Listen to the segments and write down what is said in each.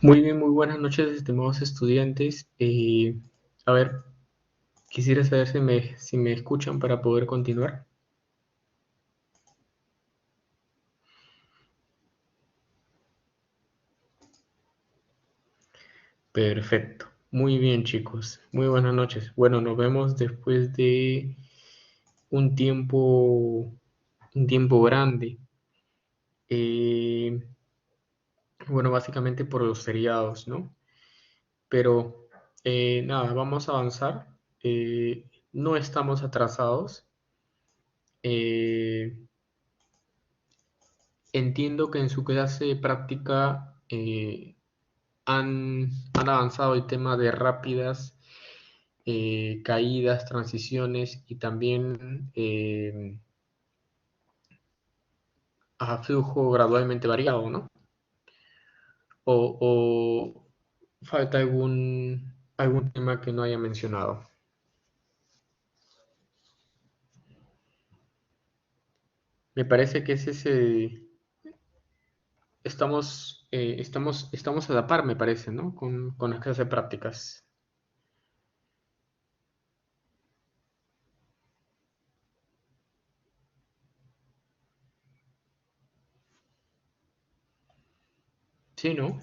Muy bien, muy buenas noches, estimados estudiantes. A ver, quisiera saber si me escuchan para poder continuar. Perfecto. Muy bien, chicos. Muy buenas noches. Bueno, nos vemos después de un tiempo, un tiempo grande. Eh, bueno, básicamente por los feriados, ¿no? Pero nada, vamos a avanzar. No estamos atrasados. Eh, Entiendo que en su clase práctica han avanzado el tema de rápidas caídas, transiciones y también a flujo gradualmente variado, ¿no? O falta algún tema que no haya mencionado. Me parece que es ese. Estamos a la par, me parece, ¿no? Con las clases prácticas. Sí, ¿no?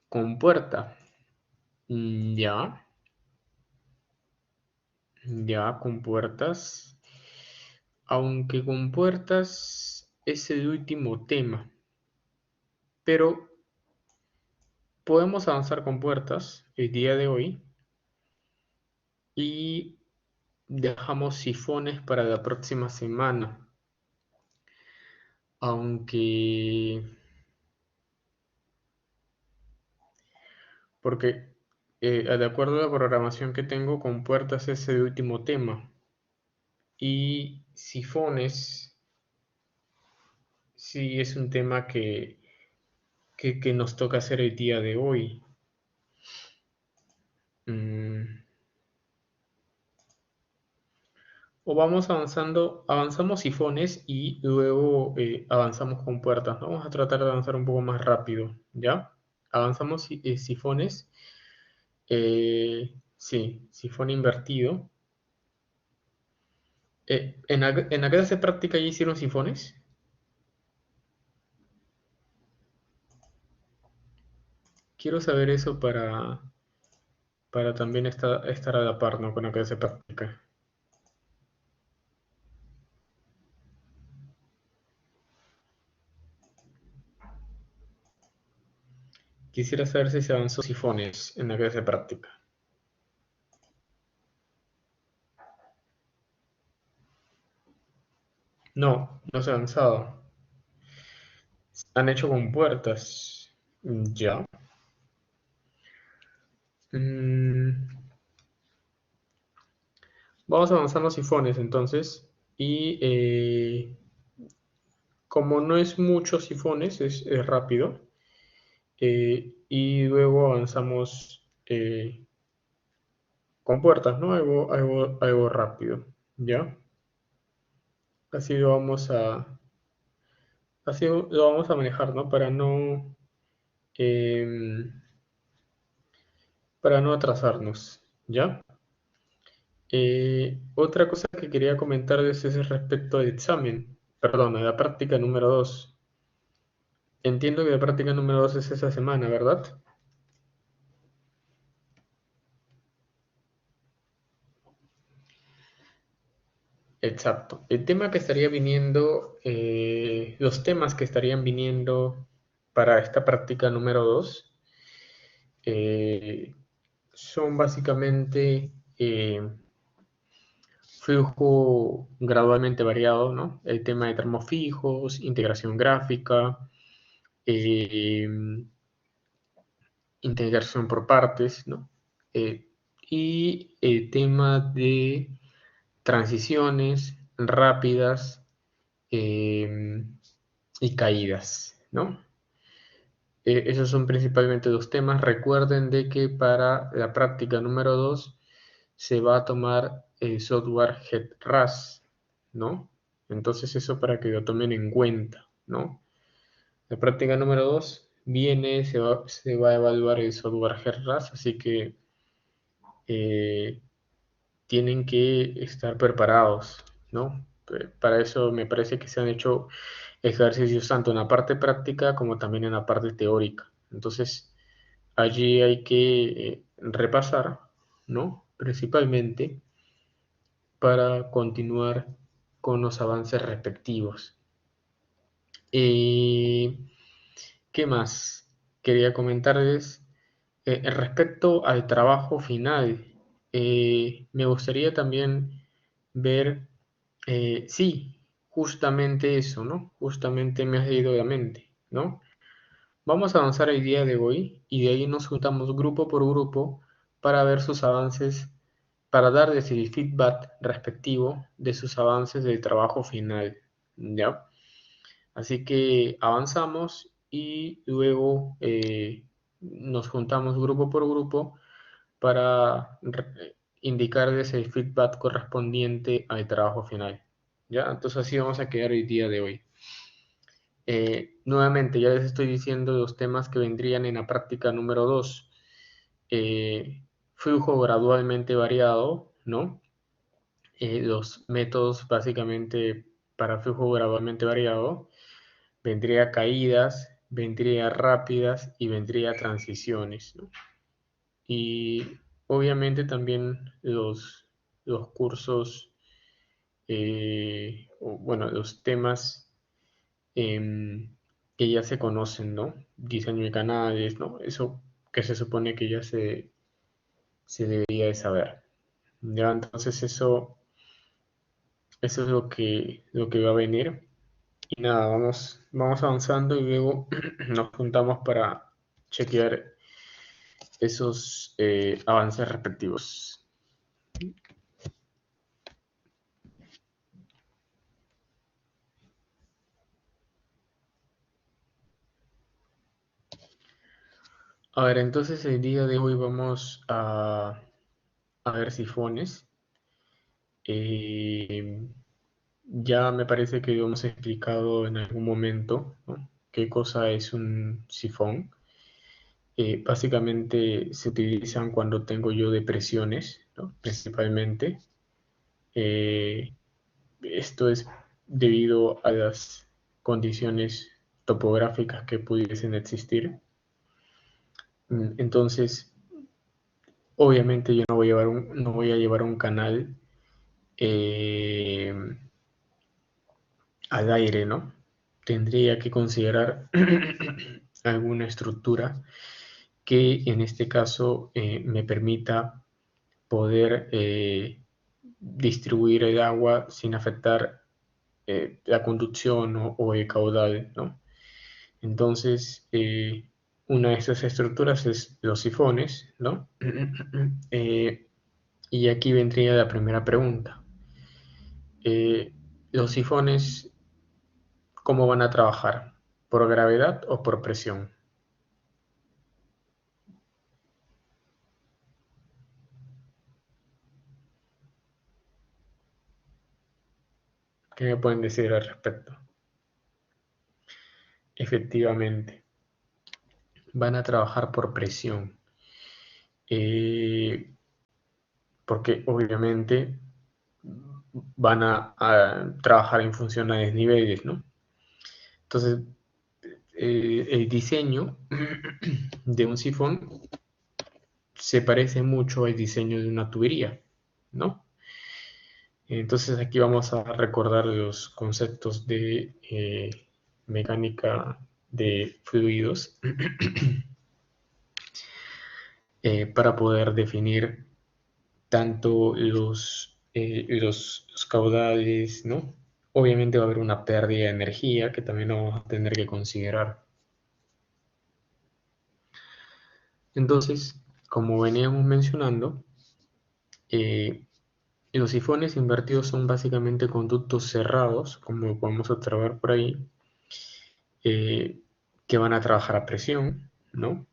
Con puerta. Ya. Ya, con puertas. Aunque con puertas es el último tema. Pero podemos avanzar con puertas el día de hoy y dejamos sifones para la próxima semana. Aunque, porque de acuerdo a la programación que tengo, con puertas es el último tema. Y sifones sí es un tema que nos toca hacer el día de hoy. Mm, O vamos avanzando, avanzamos sifones y luego avanzamos con puertas, ¿no? Vamos a tratar de avanzar un poco más rápido, ¿ya? Avanzamos sifones, sí, sifón invertido. ¿En la clase práctica ya hicieron sifones? Quiero saber eso para también estar a la par, ¿no? Con la clase práctica. Quisiera saber si se avanzó sifones en la clase práctica. No, no se ha avanzado. Han hecho con puertas. Ya. Mm, Vamos a avanzar los sifones entonces. Y como no es muchos sifones, es rápido. Y luego avanzamos con puertas, ¿no? Algo rápido. ¿Ya? Así lo vamos a manejar, ¿no? Em, para no atrasarnos. ¿Ya? Otra cosa que quería comentarles es respecto al examen. Perdón, a la práctica número 2. Entiendo que la práctica número 2 es esa semana, ¿verdad? Exacto. El tema que estaría viniendo, los temas que estarían viniendo para esta práctica número 2 son básicamente flujo gradualmente variado, ¿no? El tema de termofijos, integración gráfica, eh, integración por partes, ¿no? Eh, y el tema de transiciones rápidas y caídas, ¿no? Esos son principalmente los temas. Recuerden de que para la práctica número 2 se va a tomar el software HeadRAS, ¿no? Entonces eso para que lo tomen en cuenta, ¿no? La práctica número 2 viene, se va a evaluar el software GERRAS, así que eh, tienen que estar preparados, ¿no? Para eso me parece que se han hecho ejercicios tanto en la parte práctica como también en la parte teórica. Entonces, allí hay que repasar, ¿no? Principalmente para continuar con los avances respectivos. ¿Qué más? Quería comentarles respecto al trabajo final. Me gustaría también ver, sí, justamente eso, ¿no? Justamente me has leído la mente, ¿no? Vamos a avanzar el día de hoy y de ahí nos juntamos grupo por grupo para ver sus avances, para darles el feedback respectivo de sus avances del trabajo final, ¿ya? Así que avanzamos y luego nos juntamos grupo por grupo para indicarles el feedback correspondiente al trabajo final, ¿ya? Entonces así vamos a quedar el día de hoy. Nuevamente, ya les estoy diciendo los temas que vendrían en la práctica número 2. Flujo gradualmente variado, ¿no? Los métodos básicamente para flujo gradualmente variado, vendría caídas, vendría rápidas y vendría transiciones, ¿no? Y obviamente también los cursos, bueno, los temas que ya se conocen, ¿no? Diseño de canales, ¿no? Eso que se supone que ya se debería de saber. Ya, entonces eso es lo que va a venir. Y nada, vamos avanzando y luego nos juntamos para chequear esos avances respectivos. A ver, entonces el día de hoy vamos a ver sifones. Eh, ya me parece que hemos explicado en algún momento, ¿no? Qué cosa es un sifón. Básicamente se utilizan cuando tengo yo depresiones, ¿no? Principalmente. Eh, Esto es debido a las condiciones topográficas que pudiesen existir. Entonces, obviamente yo no voy a llevar un canal eh, al aire, ¿no? Tendría que considerar alguna estructura que en este caso me permita poder distribuir el agua sin afectar la conducción o el caudal, ¿no? Entonces, una de esas estructuras es los sifones, ¿no? Eh, y aquí vendría la primera pregunta. Eh, los sifones, ¿cómo van a trabajar? ¿Por gravedad o por presión? ¿Qué me pueden decir al respecto? Efectivamente, van a trabajar por presión, eh, porque obviamente van a trabajar en función a desniveles, ¿no? Entonces, el diseño de un sifón se parece mucho al diseño de una tubería, ¿no? Entonces aquí vamos a recordar los conceptos de mecánica de fluidos para poder definir tanto los caudales, ¿no? Obviamente va a haber una pérdida de energía que también vamos a tener que considerar. Entonces, como veníamos mencionando, eh, los sifones invertidos son básicamente conductos cerrados, como podemos observar por ahí, eh, que van a trabajar a presión, ¿no?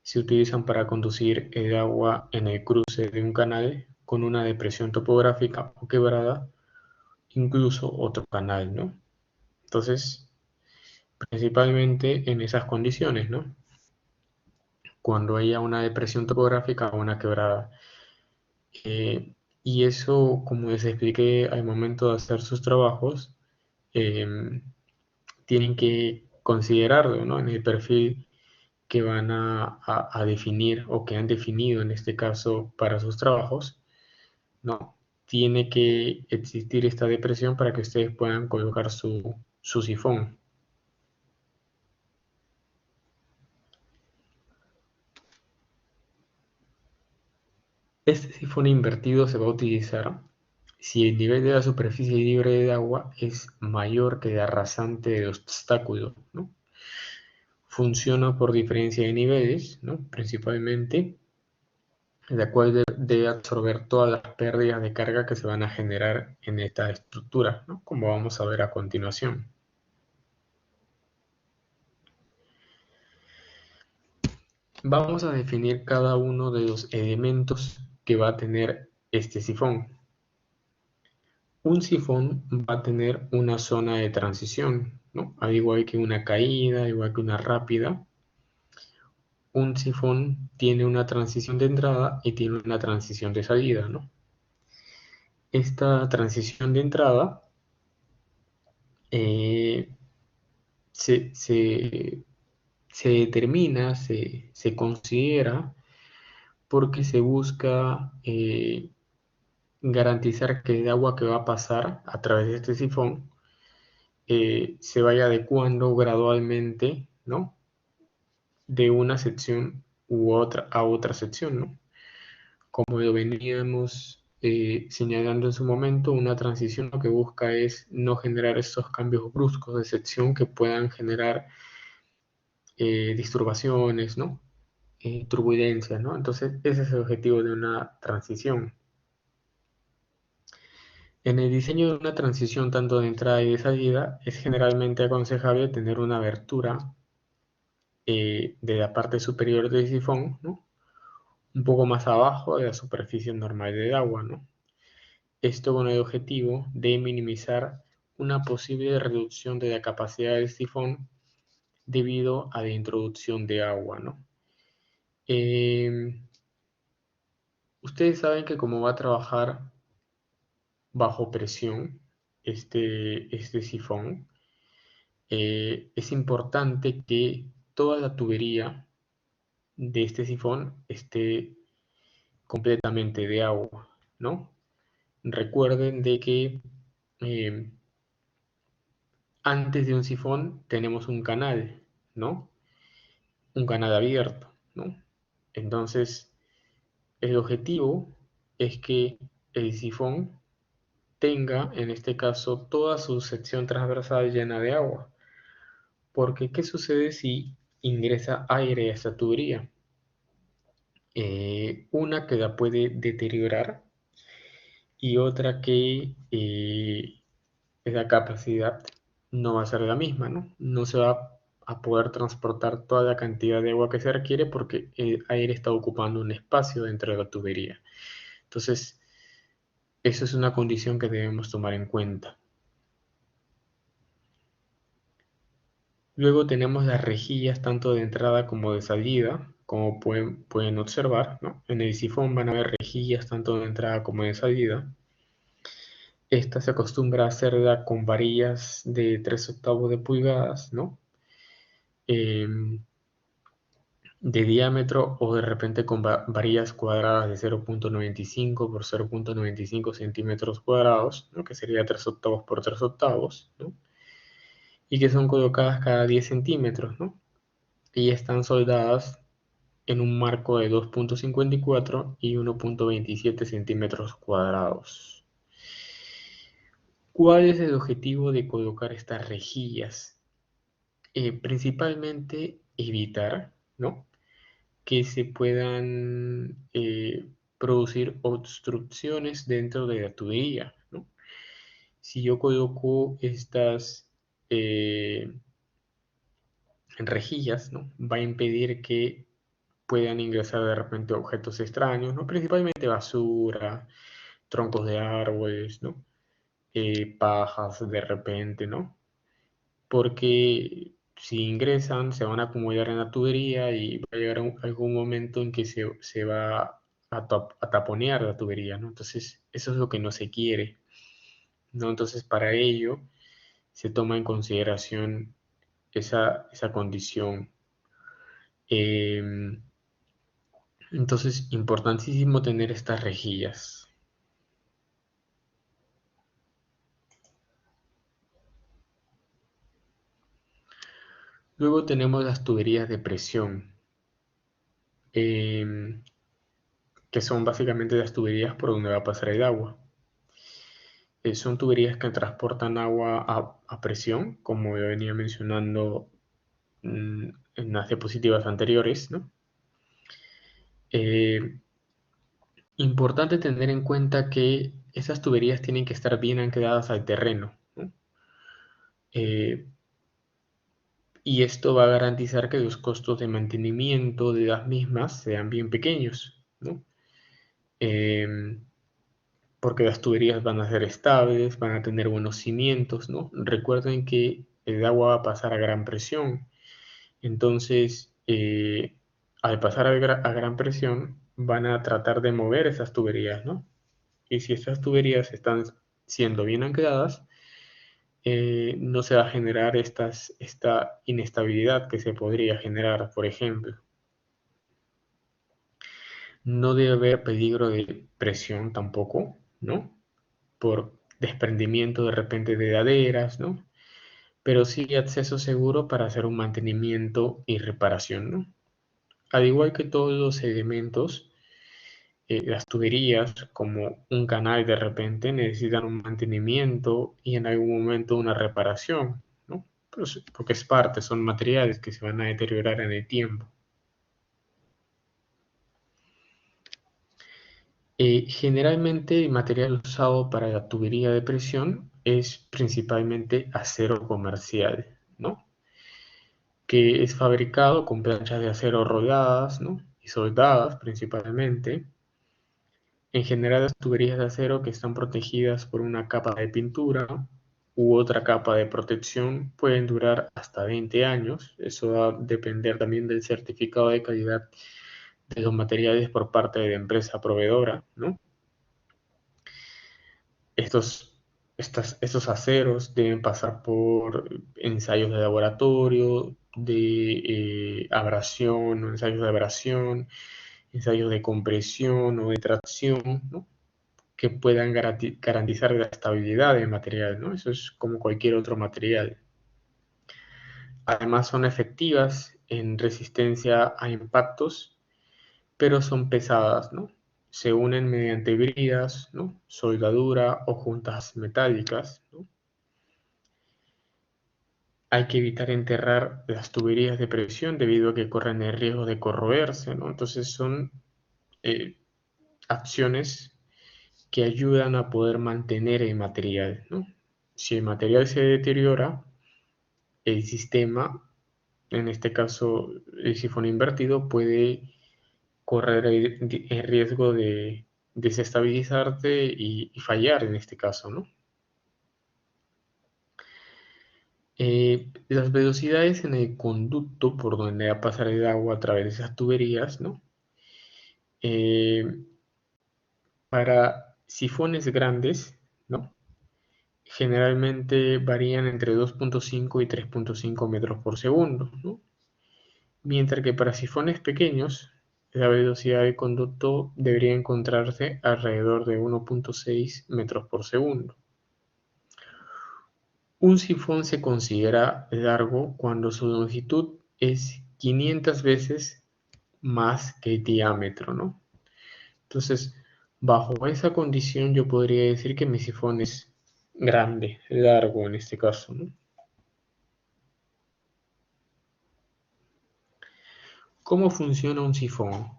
Se utilizan para conducir el agua en el cruce de un canal con una depresión topográfica o quebrada, incluso otro canal, ¿no? Entonces, principalmente en esas condiciones, ¿no? Cuando haya una depresión topográfica o una quebrada. Y eso, como les expliqué al momento de hacer sus trabajos, eh, tienen que considerarlo, ¿no? En el perfil que van a definir o que han definido en este caso para sus trabajos, ¿no? Tiene que existir esta depresión para que ustedes puedan colocar su sifón. Este sifón invertido se va a utilizar si el nivel de la superficie libre de agua es mayor que el rasante del obstáculo, ¿no? Funciona por diferencia de niveles, ¿no? Principalmente, la cual debe absorber todas las pérdidas de carga que se van a generar en esta estructura, ¿no? Como vamos a ver a continuación. Vamos a definir cada uno de los elementos que va a tener este sifón. Un sifón va a tener una zona de transición, ¿no? Al igual que una caída, al igual que una rápida. Un sifón tiene una transición de entrada y tiene una transición de salida, ¿no? Esta transición de entrada eh, se determina, se considera porque se busca garantizar que el agua que va a pasar a través de este sifón se vaya adecuando gradualmente, ¿no? De una sección a otra sección, ¿no? Como lo veníamos señalando en su momento, una transición lo que busca es no generar estos cambios bruscos de sección que puedan generar disturbaciones, ¿no? Turbulencias, ¿no? Entonces, ese es el objetivo de una transición. En el diseño de una transición tanto de entrada y de salida, es generalmente aconsejable tener una abertura de la parte superior del sifón, ¿no? Un poco más abajo de la superficie normal del agua, ¿no? Esto con el objetivo de minimizar una posible reducción de la capacidad del sifón debido a la introducción de agua, ¿no? Ustedes saben que como va a trabajar bajo presión este sifón, es importante que toda la tubería de este sifón esté completamente de agua, ¿no? Recuerden de que eh, antes de un sifón tenemos un canal, ¿no? Un canal abierto, ¿no? Entonces, el objetivo es que el sifón tenga, en este caso, toda su sección transversal llena de agua. Porque, ¿qué sucede si ingresa aire a esta tubería? Una que la puede deteriorar y otra que la capacidad no va a ser la misma, ¿no? No se va a poder transportar toda la cantidad de agua que se requiere porque el aire está ocupando un espacio dentro de la tubería. Entonces, eso es una condición que debemos tomar en cuenta. Luego tenemos las rejillas tanto de entrada como de salida, como pueden observar, ¿no? En el sifón van a haber rejillas tanto de entrada como de salida. Esta se acostumbra a hacerla con varillas de 3/8 de pulgadas, ¿no? Em, de diámetro o de repente con varillas cuadradas de 0,95 por 0,95 centímetros cuadrados, ¿no? Que sería 3/8 por 3/8, ¿no? Y que son colocadas cada 10 centímetros, ¿no? Y están soldadas en un marco de 2,54 y 1,27 centímetros cuadrados. ¿Cuál es el objetivo de colocar estas rejillas? Principalmente evitar, ¿no? Que se puedan producir obstrucciones dentro de la tubería, ¿no? Si yo coloco estas eh, rejillas, ¿no? Va a impedir que puedan ingresar de repente objetos extraños, ¿no? Principalmente basura, troncos de árboles, ¿no? Pajas de repente, ¿no? Porque si ingresan, se van a acumular en la tubería y va a llegar algún momento en que se va a taponear la tubería, ¿no? Entonces, eso es lo que no se quiere, ¿no? Entonces, para ello se toma en consideración esa condición. Em, entonces, importantísimo tener estas rejillas. Luego tenemos las tuberías de presión, em, que son básicamente las tuberías por donde va a pasar el agua. Son tuberías que transportan agua a presión, como yo venía mencionando en las diapositivas anteriores, ¿no? Eh, Importante tener en cuenta que esas tuberías tienen que estar bien ancladas al terreno, ¿no? Eh, y esto va a garantizar que los costos de mantenimiento de las mismas sean bien pequeños, ¿no? Eh, Porque las tuberías van a ser estables, van a tener buenos cimientos, ¿no? Recuerden que el agua va a pasar a gran presión, entonces al pasar a gran presión van a tratar de mover esas tuberías, ¿no? Y si estas tuberías están siendo bien ancladas, no se va a generar esta inestabilidad que se podría generar, por ejemplo. No debe haber peligro de presión tampoco, ¿no? Por desprendimiento de repente de laderas, ¿no? Pero sí acceso seguro para hacer un mantenimiento y reparación, ¿no? Al igual que todos los elementos, las tuberías, como un canal de repente, necesitan un mantenimiento y en algún momento una reparación, ¿no? Porque es parte, son materiales que se van a deteriorar en el tiempo. Generalmente el material usado para la tubería de presión es principalmente acero comercial, ¿no? Que es fabricado con planchas de acero rodadas, ¿no? Y soldadas principalmente. En general, las tuberías de acero que están protegidas por una capa de pintura u otra capa de protección pueden durar hasta 20 años. Eso va a depender también del certificado de calidad de los materiales por parte de la empresa proveedora, ¿no? Estos aceros deben pasar por ensayos de laboratorio, de abrasión, o ensayos de abrasión, ensayos de compresión o de tracción, ¿no? Que puedan garantizar la estabilidad del material, ¿no? Eso es como cualquier otro material. Además son efectivas en resistencia a impactos, pero son pesadas, ¿no? Se unen mediante bridas, ¿no? Soldadura o juntas metálicas, ¿no? Hay que evitar enterrar las tuberías de presión debido a que corren el riesgo de corroerse, ¿no? Entonces son eh, acciones que ayudan a poder mantener el material, ¿no? Si el material se deteriora, el sistema, en este caso el sifón invertido, puede correr el riesgo de desestabilizarte y fallar en este caso, ¿no? Las velocidades en el conducto por donde va a pasar el agua a través de esas tuberías, ¿no? Eh, para sifones grandes, ¿no? Generalmente varían entre 2.5 y 3.5 metros por segundo, ¿no? Mientras que para sifones pequeños, la velocidad de conducto debería encontrarse alrededor de 1.6 metros por segundo. Un sifón se considera largo cuando su longitud es 500 veces más que el diámetro, ¿no? Entonces, bajo esa condición yo podría decir que mi sifón es grande, largo en este caso, ¿no? ¿Cómo funciona un sifón?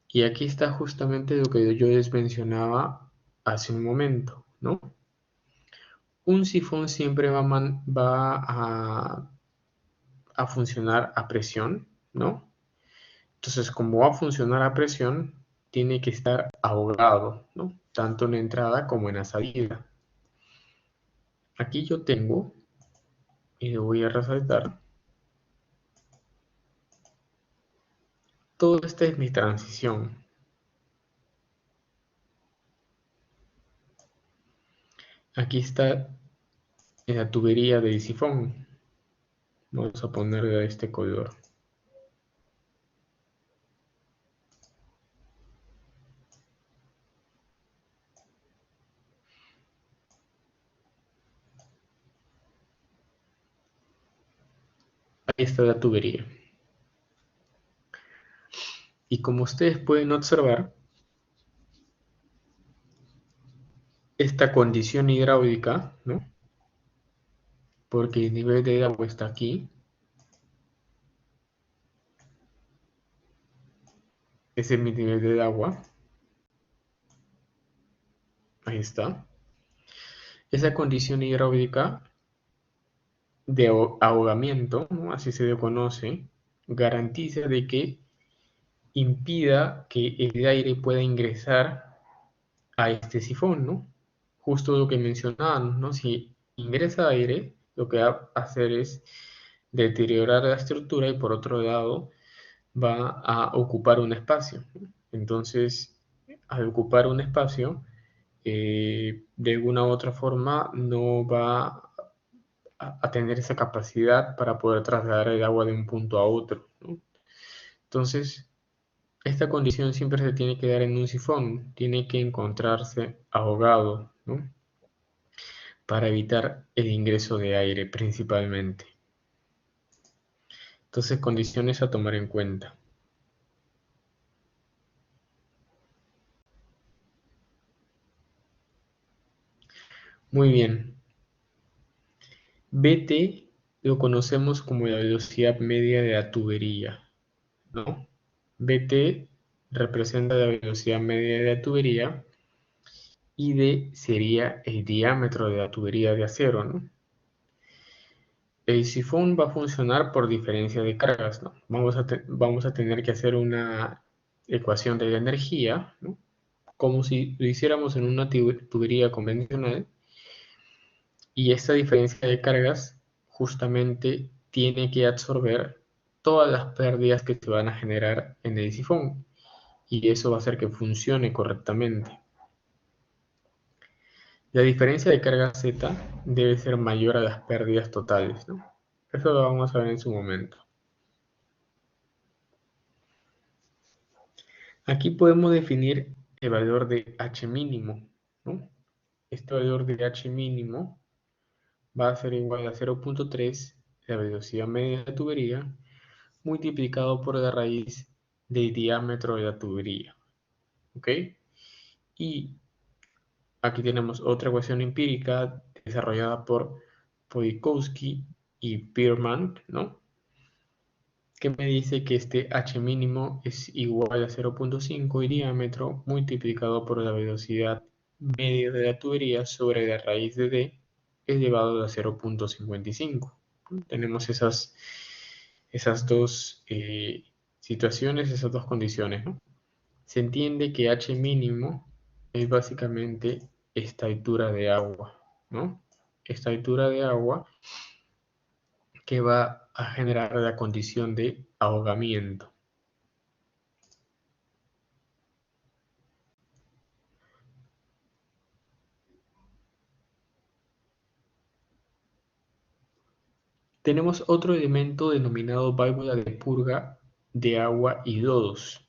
Y aquí está justamente lo que yo les mencionaba hace un momento, ¿no? Un sifón siempre va a funcionar a presión, ¿no? Entonces, como va a funcionar a presión, tiene que estar ahogado, ¿no? Tanto en la entrada como en la salida. Aquí yo tengo, y lo voy a resaltar, Toda esta es mi transición. Aquí está la tubería de sifón. Vamos a ponerle de este color. Ahí está la tubería. Y como ustedes pueden observar, esta condición hidráulica, ¿no? Porque el nivel de agua está aquí. Ese es mi nivel de agua. Ahí está. Esa condición hidráulica de ahogamiento, ¿no? Así se le conoce, garantiza de que impida que el aire pueda ingresar a este sifón, ¿no? Justo lo que mencionábamos, ¿no? Si ingresa aire, lo que va a hacer es deteriorar la estructura y por otro lado va a ocupar un espacio, ¿no? Entonces, al ocupar un espacio, de alguna u otra forma no va a tener esa capacidad para poder trasladar el agua de un punto a otro, ¿no? Entonces, esta condición siempre se tiene que dar en un sifón, tiene que encontrarse ahogado, ¿no? Para evitar el ingreso de aire principalmente. Entonces, condiciones a tomar en cuenta. Muy bien. Bt lo conocemos como la velocidad media de la tubería, ¿no? Bt representa la velocidad media de la tubería y D sería el diámetro de la tubería de acero, ¿no? El sifón va a funcionar por diferencia de cargas, ¿no? Vamos a tener que hacer una ecuación de la energía, ¿no? Como si lo hiciéramos en una tubería convencional, y esta diferencia de cargas justamente tiene que absorber todas las pérdidas que se van a generar en el sifón, y eso va a hacer que funcione correctamente. La diferencia de carga Z debe ser mayor a las pérdidas totales, ¿no? Eso lo vamos a ver en su momento. Aquí podemos definir el valor de H mínimo, ¿no? Este valor de H mínimo va a ser igual a 0.3, la velocidad media de la tubería, multiplicado por la raíz del diámetro de la tubería, ¿ok? Y aquí tenemos otra ecuación empírica desarrollada por Podikowski y Biermann, ¿no? Que me dice que este H mínimo es igual a 0.5 y diámetro multiplicado por la velocidad media de la tubería sobre la raíz de D elevado a 0.55. Tenemos esas dos situaciones, esas dos condiciones, ¿no? Se entiende que H mínimo es básicamente esta altura de agua, ¿no? Esta altura de agua que va a generar la condición de ahogamiento. Tenemos otro elemento denominado válvula de purga de agua y lodos.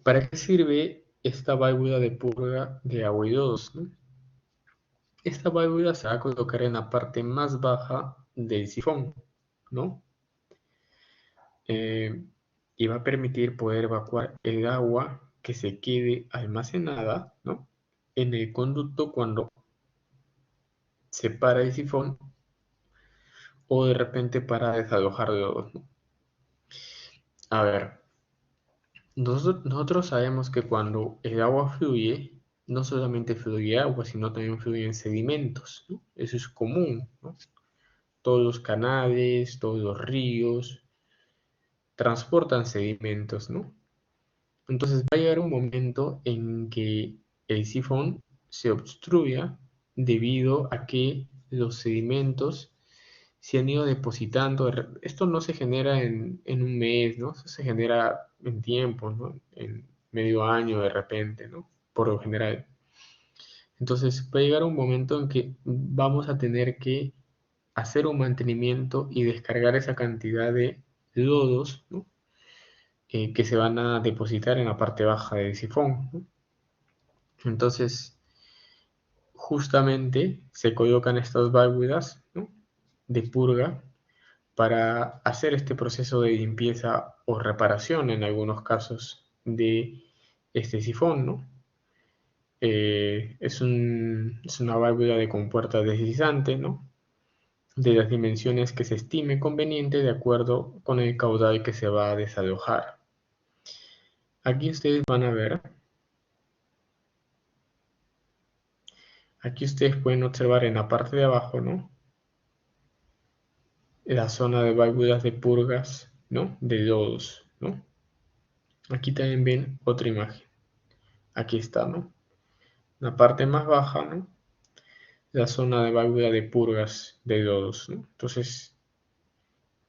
¿Para qué sirve esta válvula de purga de agua y lodos, ¿no? Esta válvula se va a colocar en la parte más baja del sifón, ¿no? Eh, y va a permitir poder evacuar el agua que se quede almacenada, ¿no? En el conducto cuando se para el sifón o de repente para desalojar lodos, ¿no? A ver, nosotros sabemos que cuando el agua fluye, no solamente fluye agua, sino también fluyen sedimentos, ¿no? Eso es común, ¿no? Todos los canales, todos los ríos transportan sedimentos, ¿no? Entonces va a llegar un momento en que el sifón se obstruya debido a que los sedimentos se han ido depositando. Esto no se genera en un mes, ¿no? Eso se genera en tiempo, ¿no? En medio año de repente, ¿no? Por lo general. Entonces va a llegar un momento en que vamos a tener que hacer un mantenimiento y descargar esa cantidad de lodos, ¿no? Que se van a depositar en la parte baja del sifón, ¿no? Entonces, justamente se colocan estas válvulas, ¿no? De purga para hacer este proceso de limpieza o reparación en algunos casos de este sifón, ¿no? Es una válvula de compuerta deslizante, ¿no? De las dimensiones que se estime conveniente de acuerdo con el caudal que se va a desalojar. Aquí ustedes van a ver, aquí ustedes pueden observar en la parte de abajo, ¿no? La zona de válvulas de purgas, ¿no? De lodos, ¿no? Aquí también ven otra imagen. Aquí está, ¿no? La parte más baja, ¿no? La zona de válvula de purgas de lodos, ¿no? Entonces,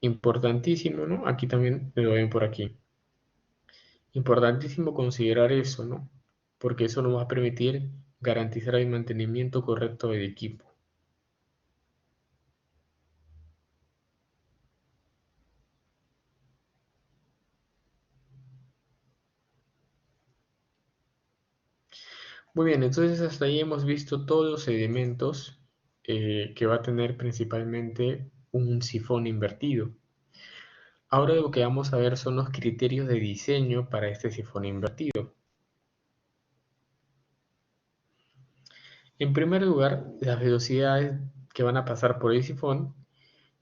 importantísimo, ¿no? Aquí también lo ven por aquí. Importantísimo considerar eso, ¿no? Porque eso nos va a permitir garantizar el mantenimiento correcto del equipo. Muy bien, entonces hasta ahí hemos visto todos los elementos que va a tener principalmente un sifón invertido. Ahora lo que vamos a ver son los criterios de diseño para este sifón invertido. En primer lugar, las velocidades que van a pasar por el sifón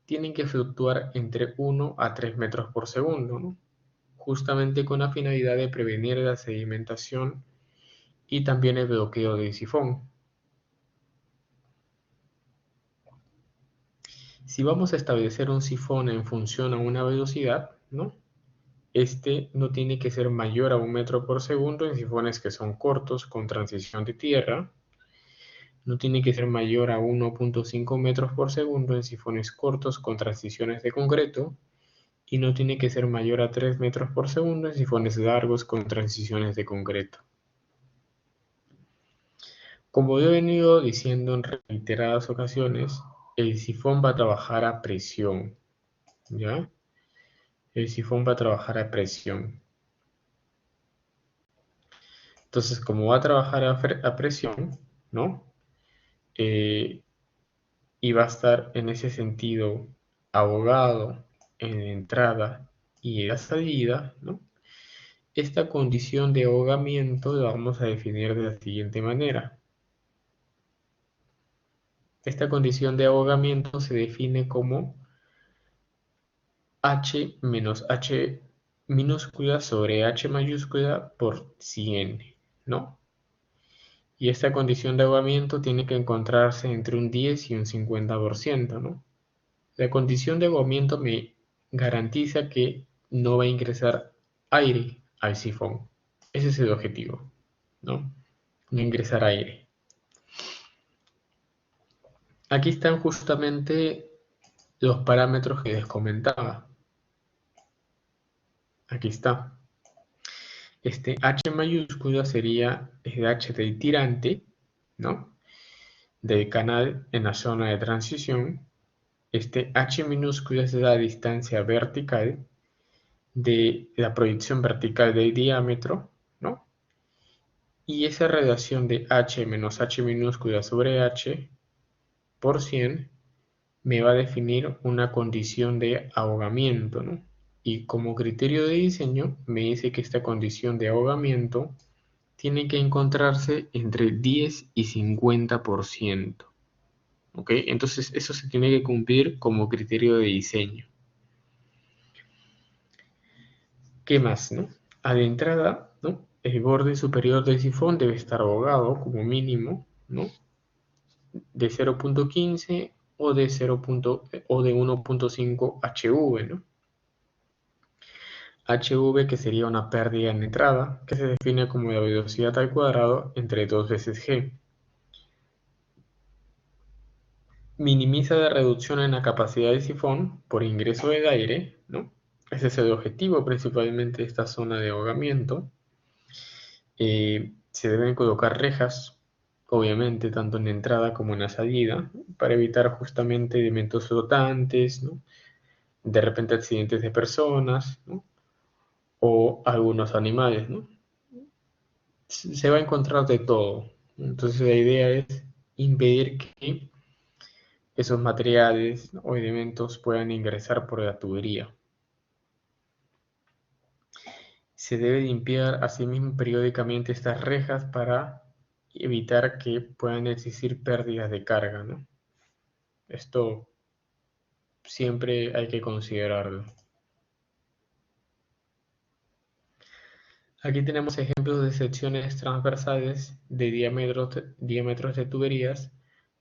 tienen que fluctuar entre 1 a 3 metros por segundo, ¿no? Justamente con la finalidad de prevenir la sedimentación y también el bloqueo del sifón. Si vamos a establecer un sifón en función a una velocidad, ¿no? Este no tiene que ser mayor a 1 metro por segundo en sifones que son cortos con transición de tierra. No tiene que ser mayor a 1.5 metros por segundo en sifones cortos con transiciones de concreto. Y no tiene que ser mayor a 3 metros por segundo en sifones largos con transiciones de concreto. Como he venido diciendo en reiteradas ocasiones, el sifón va a trabajar a presión, ¿ya? El sifón va a trabajar a presión. Entonces, como va a trabajar a presión, ¿no? Y va a estar en ese sentido ahogado en la entrada y en la salida, ¿no? Esta condición de ahogamiento la vamos a definir de la siguiente manera. Esta condición de ahogamiento se define como H menos H minúscula sobre H mayúscula por 100, ¿no? Y esta condición de ahogamiento tiene que encontrarse entre un 10 y un 50%, ¿no? La condición de ahogamiento me garantiza que no va a ingresar aire al sifón. Ese es el objetivo, ¿no? No ingresar aire. Aquí están justamente los parámetros que les comentaba. Aquí está. Este H mayúscula sería el H del tirante, ¿no? Del canal en la zona de transición. Este H minúscula es la distancia vertical de la proyección vertical del diámetro, ¿no? Y esa relación de H menos H minúscula sobre H por 100 me va a definir una condición de ahogamiento, ¿no? Y como criterio de diseño me dice que esta condición de ahogamiento tiene que encontrarse entre 10 y 50%. ¿Ok? Entonces eso se tiene que cumplir como criterio de diseño. ¿Qué más, no? A la entrada, ¿no? El borde superior del sifón debe estar ahogado como mínimo, ¿no? De 0.15 o de 1.5 HV, ¿no? HV que sería una pérdida en entrada, que se define como la velocidad al cuadrado entre 2 veces G. minimiza la reducción en la capacidad del sifón por ingreso del aire, ¿no? Ese es el objetivo principalmente de esta zona de ahogamiento. Se deben colocar rejas, obviamente, tanto en la entrada como en la salida, para evitar justamente elementos flotantes, ¿no? De repente accidentes de personas, ¿no? O algunos animales, ¿no? Se va a encontrar de todo. Entonces la idea es impedir que esos materiales o elementos puedan ingresar por la tubería. Se debe limpiar asimismo periódicamente estas rejas para evitar que puedan existir pérdidas de carga, ¿no? Esto siempre hay que considerarlo. Aquí tenemos ejemplos de secciones transversales de diámetros de tuberías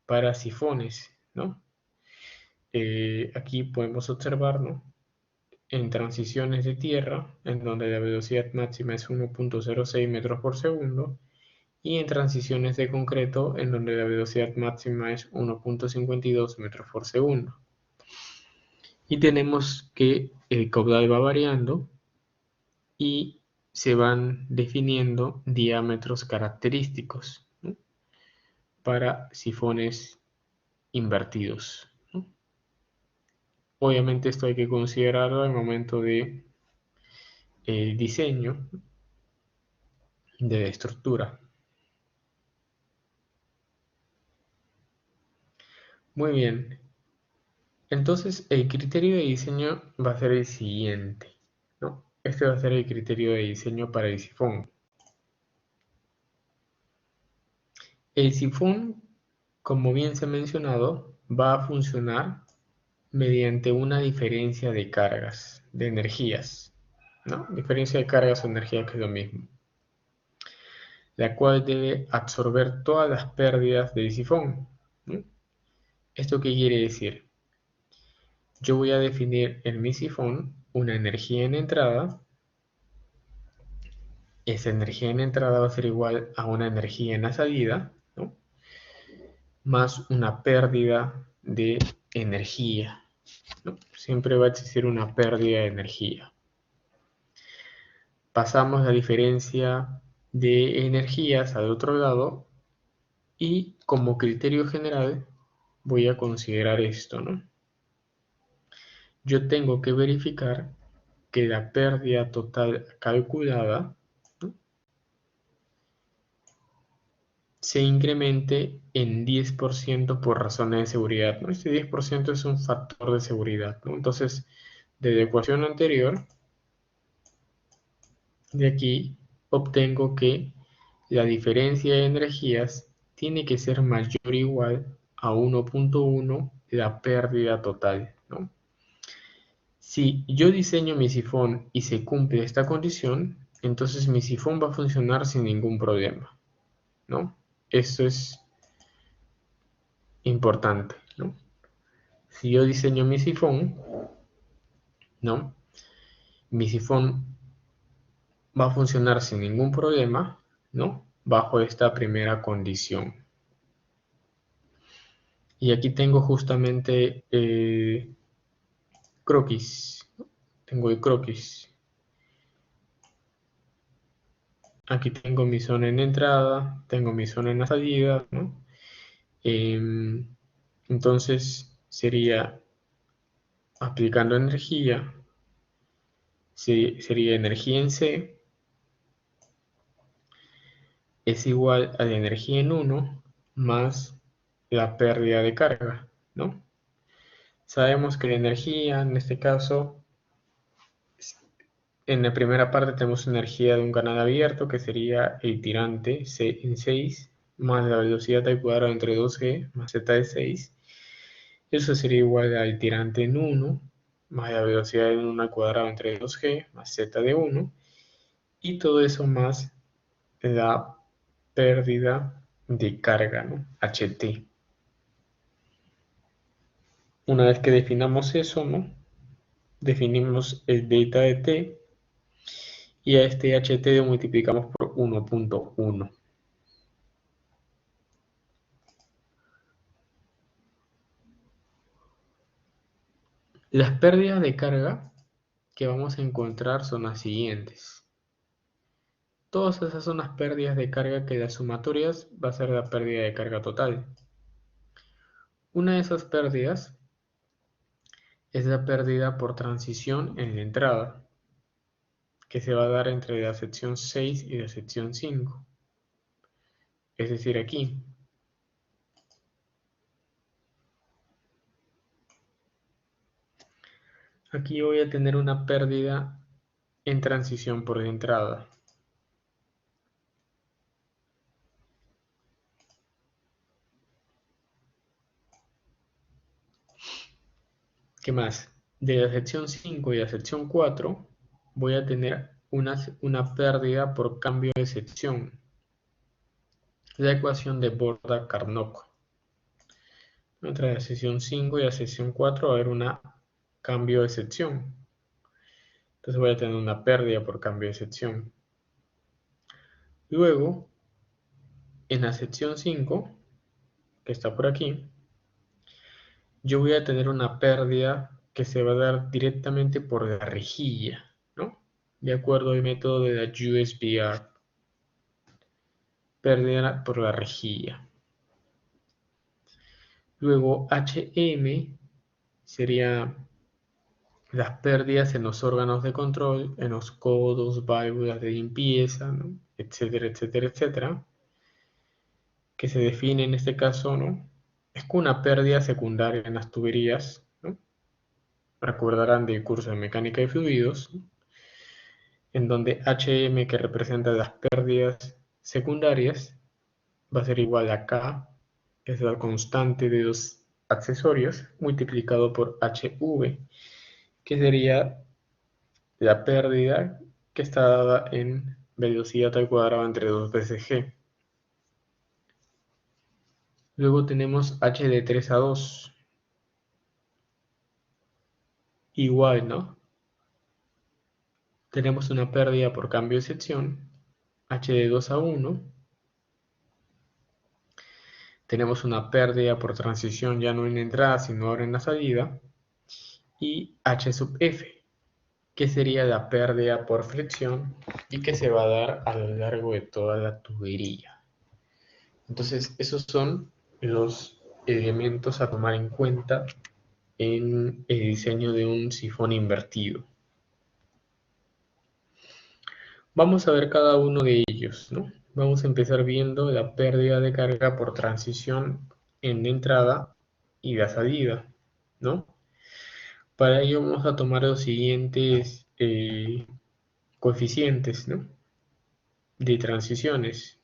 para sifones, ¿no? Aquí podemos observar, ¿no? En transiciones de tierra, en donde la velocidad máxima es 1.06 metros por segundo, y en transiciones de concreto, en donde la velocidad máxima es 1.52 metros por segundo. Y tenemos que el caudal va variando y se van definiendo diámetros característicos, ¿no? Para sifones invertidos, ¿no? Obviamente esto hay que considerarlo al momento de diseño de la estructura. Muy bien, entonces el criterio de diseño va a ser el siguiente, ¿no? Este va a ser el criterio de diseño para el sifón. El sifón, como bien se ha mencionado, va a funcionar mediante una diferencia de cargas, de energías, ¿no? Diferencia de cargas o energía, que es lo mismo, la cual debe absorber todas las pérdidas del sifón, ¿no? ¿Esto qué quiere decir? Yo voy a definir en mi sifón una energía en entrada. Esa energía en entrada va a ser igual a una energía en la salida, ¿no? Más una pérdida de energía, ¿no? Siempre va a existir una pérdida de energía. Pasamos la diferencia de energías al otro lado y como criterio general voy a considerar esto, ¿no? Yo tengo que verificar que la pérdida total calculada, ¿no?, se incremente en 10% por razones de seguridad, ¿no? Este 10% es un factor de seguridad, ¿no? Entonces, de la ecuación anterior, de aquí obtengo que la diferencia de energías tiene que ser mayor o igual a 1.1 la pérdida total, ¿no? Si yo diseño mi sifón y se cumple esta condición, entonces mi sifón va a funcionar sin ningún problema, ¿no? Esto es importante, ¿no? Si yo diseño mi sifón, ¿no? Mi sifón va a funcionar sin ningún problema, ¿no? Bajo esta primera condición. Y aquí tengo justamente croquis, ¿no? Tengo el croquis. Aquí tengo mi zona en entrada, tengo mi zona en la salida, ¿no? Entonces sería aplicando energía, sería energía en C es igual a la energía en 1 más la pérdida de carga, ¿no? Sabemos que la energía, en este caso, en la primera parte tenemos energía de un canal abierto, que sería el tirante C en 6, más la velocidad al cuadrado entre 2G, más z de 6. Eso sería igual al tirante en 1, más la velocidad en 1 al cuadrado entre 2G, más z de 1. Y todo eso más la pérdida de carga, ¿no? HT. Una vez que definamos eso, ¿no?, definimos el delta de T y a este HT lo multiplicamos por 1.1. Las pérdidas de carga que vamos a encontrar son las siguientes. Todas esas son las pérdidas de carga que las sumatorias va a ser la pérdida de carga total. Una de esas pérdidas es la pérdida por transición en la entrada, que se va a dar entre la sección 6 y la sección 5. Es decir, aquí. Aquí voy a tener una pérdida en transición por la entrada. ¿Qué más? De la sección 5 y la sección 4 voy a tener una pérdida por cambio de sección. La ecuación de Borda-Carnot. Entre la sección 5 y la sección 4 va a haber un cambio de sección. Entonces voy a tener una pérdida por cambio de sección. Luego, en la sección 5, que está por aquí, yo voy a tener una pérdida que se va a dar directamente por la rejilla, ¿no? De acuerdo al método de la USBR. Pérdida por la rejilla. Luego HM sería las pérdidas en los órganos de control, en los codos, válvulas de limpieza, ¿no? Etcétera, etcétera, etcétera, que se define en este caso, ¿no? Es con una pérdida secundaria en las tuberías, ¿no? Recordarán del curso de mecánica de fluidos, ¿no? En donde HM, que representa las pérdidas secundarias, va a ser igual a K, que es la constante de los accesorios, multiplicado por HV, que sería la pérdida que está dada en velocidad al cuadrado entre 2 veces G. Luego tenemos H de 3 a 2. Igual, ¿no? Tenemos una pérdida por cambio de sección, H de 2 a 1. Tenemos una pérdida por transición ya no en la entrada, sino ahora en la salida. Y H sub F, que sería la pérdida por fricción y que se va a dar a lo largo de toda la tubería. Entonces, esos son los elementos a tomar en cuenta en el diseño de un sifón invertido. Vamos a ver cada uno de ellos, ¿no? Vamos a empezar viendo la pérdida de carga por transición en la entrada y la salida, ¿no? Para ello vamos a tomar los siguientes coeficientes, ¿no? De transiciones,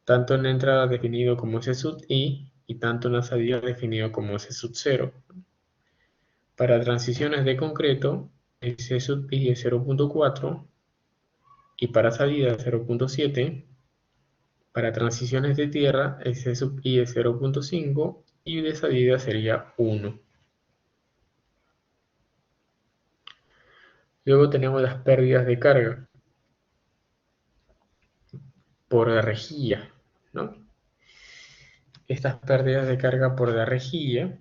tanto en la entrada definido como S sub I y tanto en la salida definido como S sub 0. Para transiciones de concreto, S sub I es 0.4 y para salida 0.7. Para transiciones de tierra, S sub I es 0.5 y de salida sería 1. Luego tenemos las pérdidas de carga por la rejilla, ¿no? Estas pérdidas de carga por la rejilla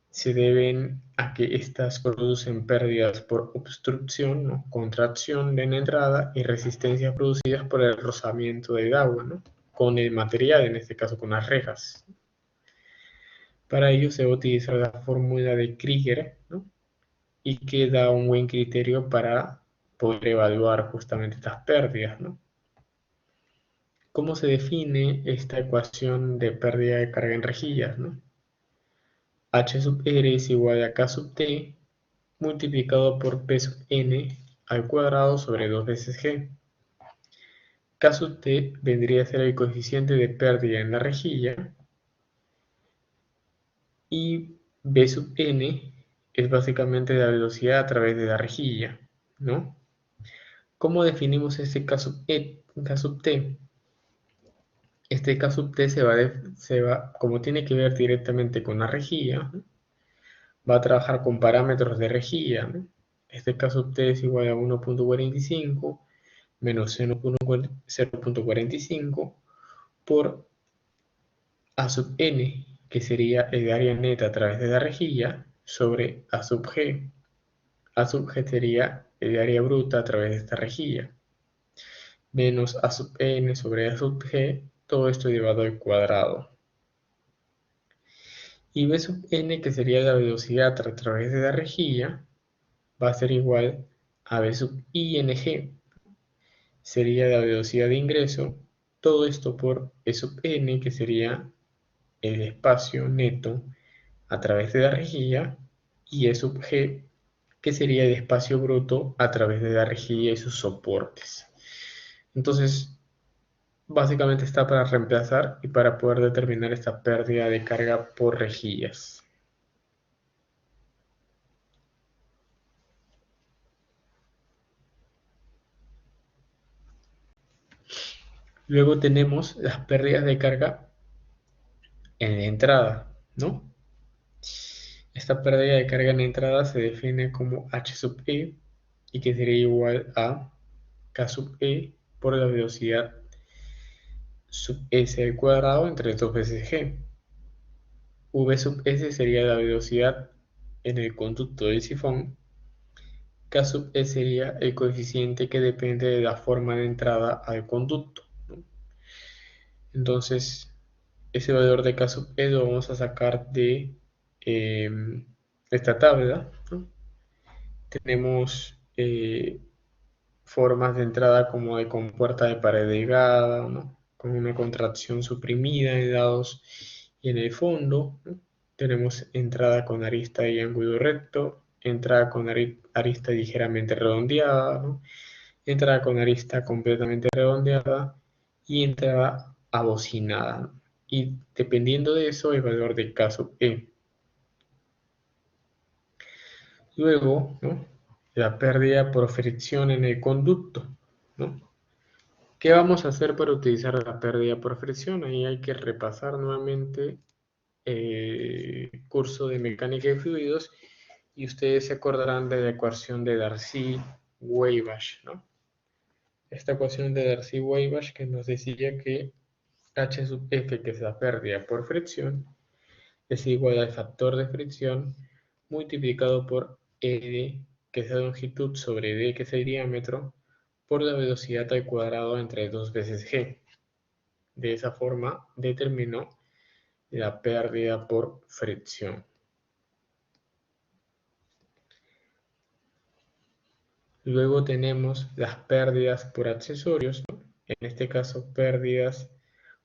se deben a que estas producen pérdidas por obstrucción, ¿no? Contracción de la entrada y resistencias producidas por el rozamiento del agua, ¿no? Con el material, en este caso con las rejas. Para ello se va a utilizar la fórmula de Krieger, ¿no? Y que da un buen criterio para poder evaluar justamente estas pérdidas, ¿no? ¿Cómo se define esta ecuación de pérdida de carga en rejillas, ¿no? H sub R es igual a K sub T multiplicado por P sub N al cuadrado sobre 2 veces G. K sub T vendría a ser el coeficiente de pérdida en la rejilla y B sub N es básicamente la velocidad a través de la rejilla, ¿no? ¿Cómo definimos este K sub T? Este K sub T como tiene que ver directamente con la rejilla, ¿no? Va a trabajar con parámetros de rejilla, ¿no? Este K sub T es igual a 1.45 menos 0.45 por A sub N, que sería el área neta a través de la rejilla, sobre A sub G. A sub G sería el área bruta a través de esta rejilla, menos A sub N sobre A sub G, todo esto llevado al cuadrado. Y B sub N, que sería la velocidad a través de la rejilla, va a ser igual a B sub ING, sería la velocidad de ingreso, todo esto por E sub N, que sería el espacio neto a través de la rejilla, y E sub G, que sería el espacio bruto a través de la rejilla y sus soportes. Entonces, básicamente está para reemplazar y para poder determinar esta pérdida de carga por rejillas. Luego tenemos las pérdidas de carga en la entrada, ¿no? Esta pérdida de carga en la entrada se define como H sub E, y que sería igual a K sub E por la velocidad sub S al cuadrado entre 2 veces G. V sub S sería la velocidad en el conducto del sifón. K sub E sería el coeficiente que depende de la forma de entrada al conducto, ¿no? Entonces, ese valor de K sub E lo vamos a sacar de esta tabla, ¿no? Tenemos formas de entrada como de compuerta de pared delgada, ¿no? Con una contracción suprimida en lados y en el fondo, ¿no? Tenemos entrada con arista y ángulo recto, entrada con arista ligeramente redondeada, ¿no? Entrada con arista completamente redondeada y entrada abocinada, ¿no? Y dependiendo de eso, el valor del caso E. Luego, ¿no? La pérdida por fricción en el conducto, ¿no? ¿Qué vamos a hacer para utilizar la pérdida por fricción? Ahí hay que repasar nuevamente el curso de mecánica de fluidos y ustedes se acordarán de la ecuación de Darcy-Weisbach, ¿no? Esta ecuación de Darcy-Weisbach que nos decía que H sub F, que es la pérdida por fricción, es igual al factor de fricción multiplicado por ED, que es la longitud, sobre D, que es el diámetro, por la velocidad al cuadrado entre 2 veces G. De esa forma determinó la pérdida por fricción. Luego tenemos las pérdidas por accesorios, ¿no? En este caso pérdidas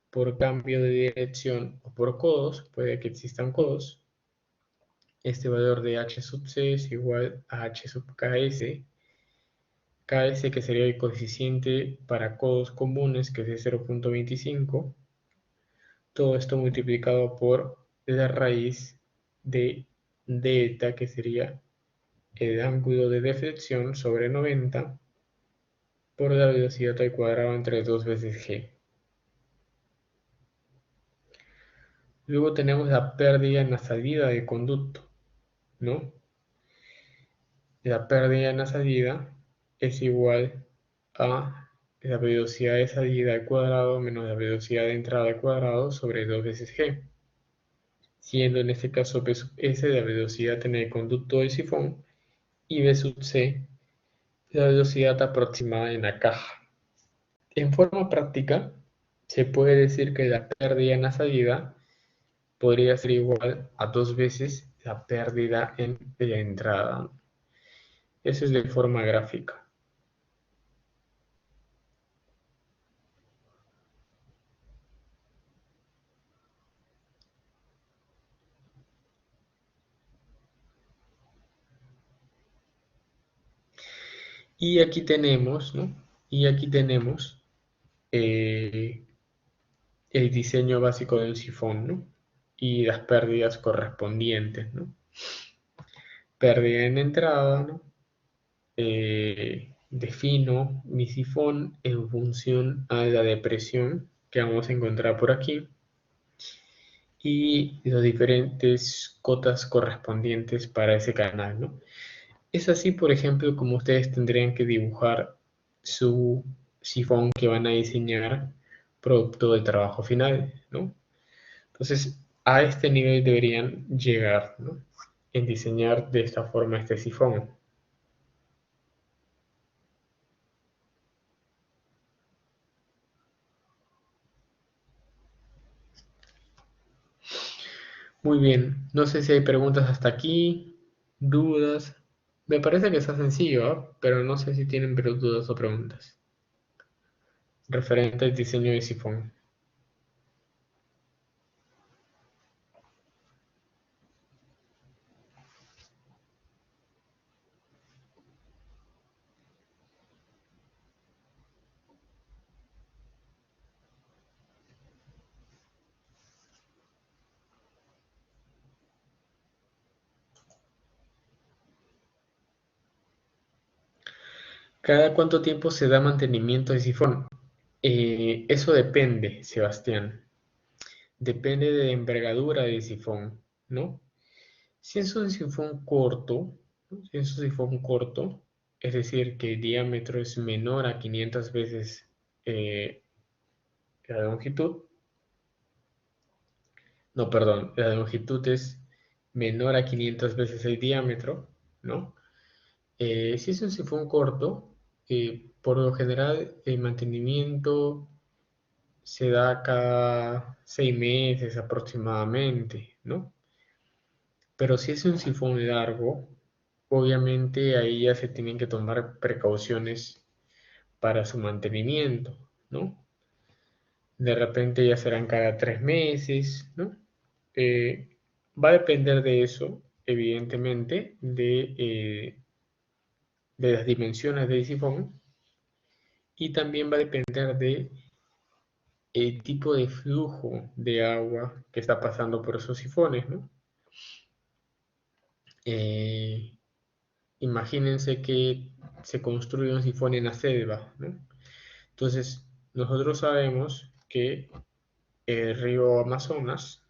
por cambio de dirección o por codos, puede que existan codos. Este valor de H sub C es igual a H sub KS, KS que sería el coeficiente para codos comunes, que es de 0.25, todo esto multiplicado por la raíz de delta, que sería el ángulo de deflexión sobre 90 por la velocidad al cuadrado entre 2 veces g. Luego tenemos la pérdida en la salida del conducto, ¿no? La pérdida en la salida es igual a la velocidad de salida al cuadrado menos la velocidad de entrada al cuadrado sobre 2 veces g, siendo en este caso B sub S la velocidad en el conducto del sifón y B sub C la velocidad aproximada en la caja. En forma práctica, se puede decir que la pérdida en la salida podría ser igual a 2 veces la pérdida en la entrada. Eso es de forma gráfica. Y aquí tenemos, ¿no? Y aquí tenemos el diseño básico del sifón, ¿no? Y las pérdidas correspondientes, ¿no? Pérdida en entrada, ¿no? Defino mi sifón en función a la depresión que vamos a encontrar por aquí y las diferentes cotas correspondientes para ese canal, ¿no? Es así, por ejemplo, como ustedes tendrían que dibujar su sifón que van a diseñar producto del trabajo final, ¿no? Entonces, a este nivel deberían llegar, ¿no? en diseñar de esta forma este sifón. Muy bien, no sé si hay preguntas hasta aquí, dudas. Me parece que está sencillo, ¿ah? Pero no sé si tienen dudas o preguntas referente al diseño de sifón. ¿Cada cuánto tiempo se da mantenimiento de sifón? Eso depende, Sebastián. Depende de la envergadura del sifón, ¿no? Si es un sifón corto, ¿no? Si es un sifón corto, es decir, que el diámetro es menor a 500 veces eh, la longitud, no, perdón, la longitud es menor a 500 veces el diámetro, ¿no? Si es un sifón corto, por lo general el mantenimiento se da cada 6 meses aproximadamente, ¿no? Pero si es un sifón largo, obviamente ahí ya se tienen que tomar precauciones para su mantenimiento, ¿no? De repente ya serán cada 3 meses, ¿no? Eh, Va a depender de eso, evidentemente, de las dimensiones del sifón y también va a depender de el tipo de flujo de agua que está pasando por esos sifones, ¿no? Eh, Imagínense que se construye un sifón en la selva, ¿no? Entonces, nosotros sabemos que el río Amazonas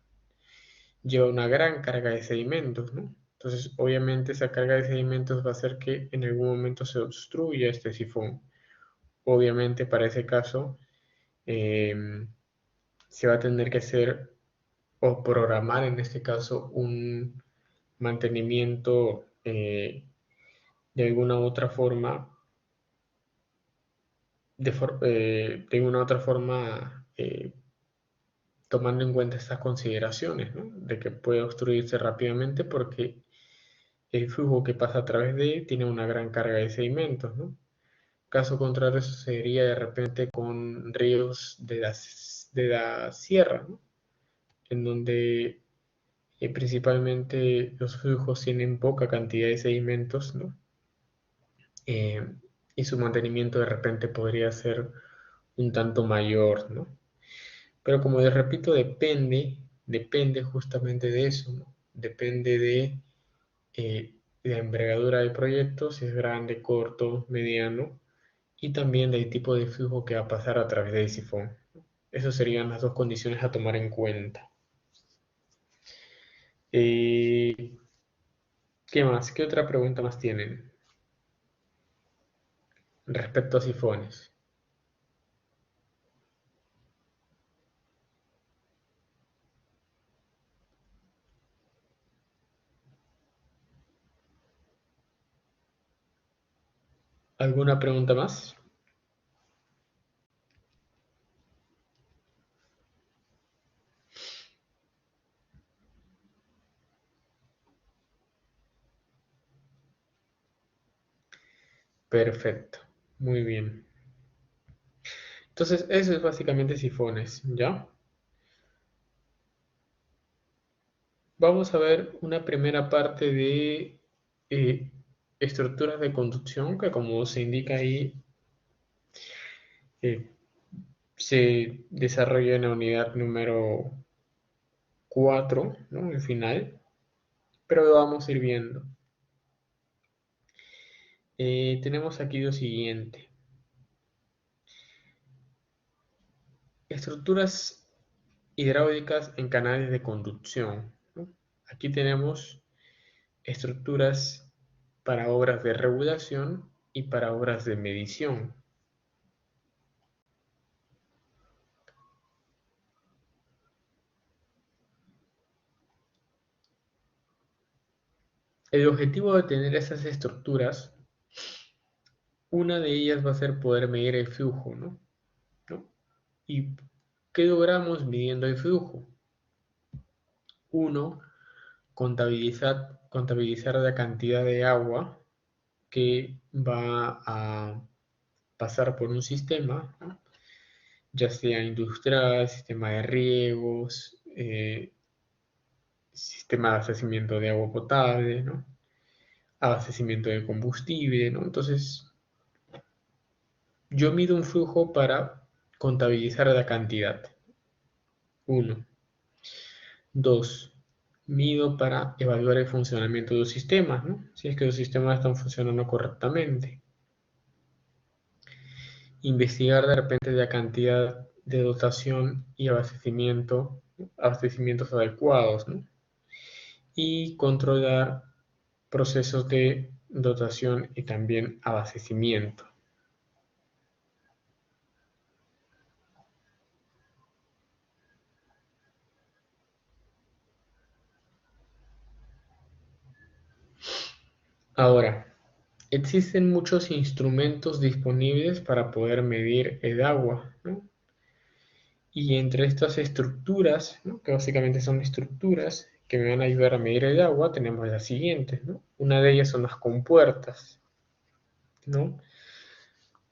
lleva una gran carga de sedimentos, ¿no? Entonces, obviamente esa carga de sedimentos va a hacer que en algún momento se obstruya este sifón. Obviamente, para ese caso, eh, se va a tener que hacer o programar en este caso un mantenimiento de alguna otra forma, de alguna otra forma tomando en cuenta estas consideraciones, ¿no? De que puede obstruirse rápidamente porque el flujo que pasa a través de él tiene una gran carga de sedimentos, ¿no? Caso contrario, eso sería de repente con ríos de la sierra, ¿no? En donde principalmente los flujos tienen poca cantidad de sedimentos, ¿no? Eh, y su mantenimiento de repente podría ser un tanto mayor, ¿no? Pero como les repito, depende justamente de eso, ¿no? Depende de la envergadura del proyecto, si es grande, corto, mediano, y también del tipo de flujo que va a pasar a través del sifón. Esas serían las dos condiciones a tomar en cuenta. Eh, ¿Qué más? ¿Qué otra pregunta más tienen respecto a sifones? ¿Alguna pregunta más? Perfecto, muy bien. Entonces, eso es básicamente sifones, ¿ya? Vamos a ver una primera parte de eh, estructuras de conducción, que como se indica ahí, eh, se desarrolla en la unidad número 4, ¿no? El final, pero lo vamos a ir viendo. Tenemos aquí lo siguiente. Estructuras hidráulicas en canales de conducción, ¿no? Aquí tenemos estructuras para obras de regulación y para obras de medición. El objetivo de tener esas estructuras, una de ellas va a ser poder medir el flujo, ¿no? ¿No? ¿Y qué logramos midiendo el flujo? Uno, contabilizar la cantidad de agua que va a pasar por un sistema, ¿no? Ya sea industrial, sistema de riegos, sistema de abastecimiento de agua potable, ¿no? Abastecimiento de combustible, ¿no? Entonces, yo mido un flujo para contabilizar la cantidad. Uno. Dos. Mido para evaluar el funcionamiento de los sistemas, ¿no? Si es que los sistemas están funcionando correctamente. Investigar de repente la cantidad de dotación y abastecimientos adecuados, ¿no? Y controlar procesos de dotación y también abastecimiento. Ahora, existen muchos instrumentos disponibles para poder medir el agua, ¿no? Y entre estas estructuras, ¿no? Que básicamente son estructuras que me van a ayudar a medir el agua, tenemos las siguientes, ¿no? Una de ellas son las compuertas, ¿no?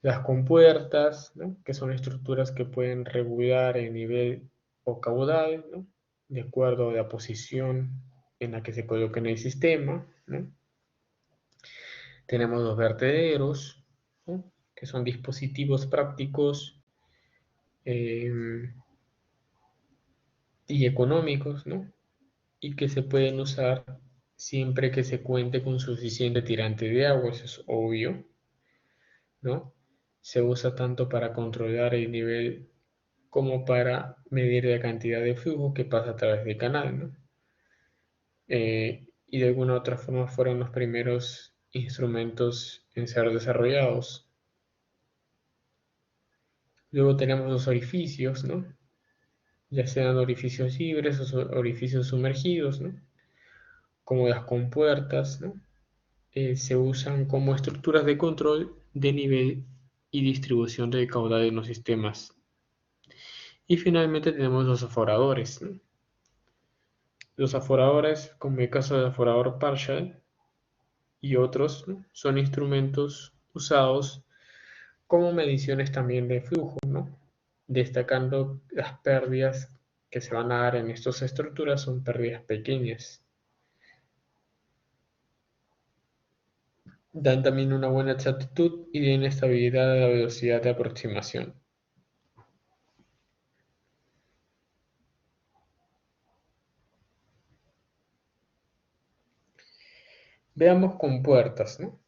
Las compuertas, ¿no? Que son estructuras que pueden regular el nivel o caudal, ¿no? De acuerdo a la posición en la que se coloque en el sistema, ¿no? Tenemos los vertederos, ¿no? Que son dispositivos prácticos eh, y económicos, ¿no? Y que se pueden usar siempre que se cuente con suficiente tirante de agua, eso es obvio, ¿no? Se usa tanto para controlar el nivel como para medir la cantidad de flujo que pasa a través del canal, ¿no? Y de alguna u otra forma fueron los primeros instrumentos en ser desarrollados. Luego tenemos los orificios, ¿no? Ya sean orificios libres o orificios sumergidos, ¿no? Como las compuertas, ¿no? Se usan como estructuras de control de nivel y distribución de caudal en los sistemas. Y finalmente tenemos los aforadores, ¿no? Los aforadores, como el caso del aforador partial y otros, ¿no? Son instrumentos usados como mediciones también de flujo, ¿no? Destacando las pérdidas que se van a dar en estas estructuras son pérdidas pequeñas. Dan también una buena exactitud y de inestabilidad a la velocidad de aproximación. Veamos compuertas, ¿no?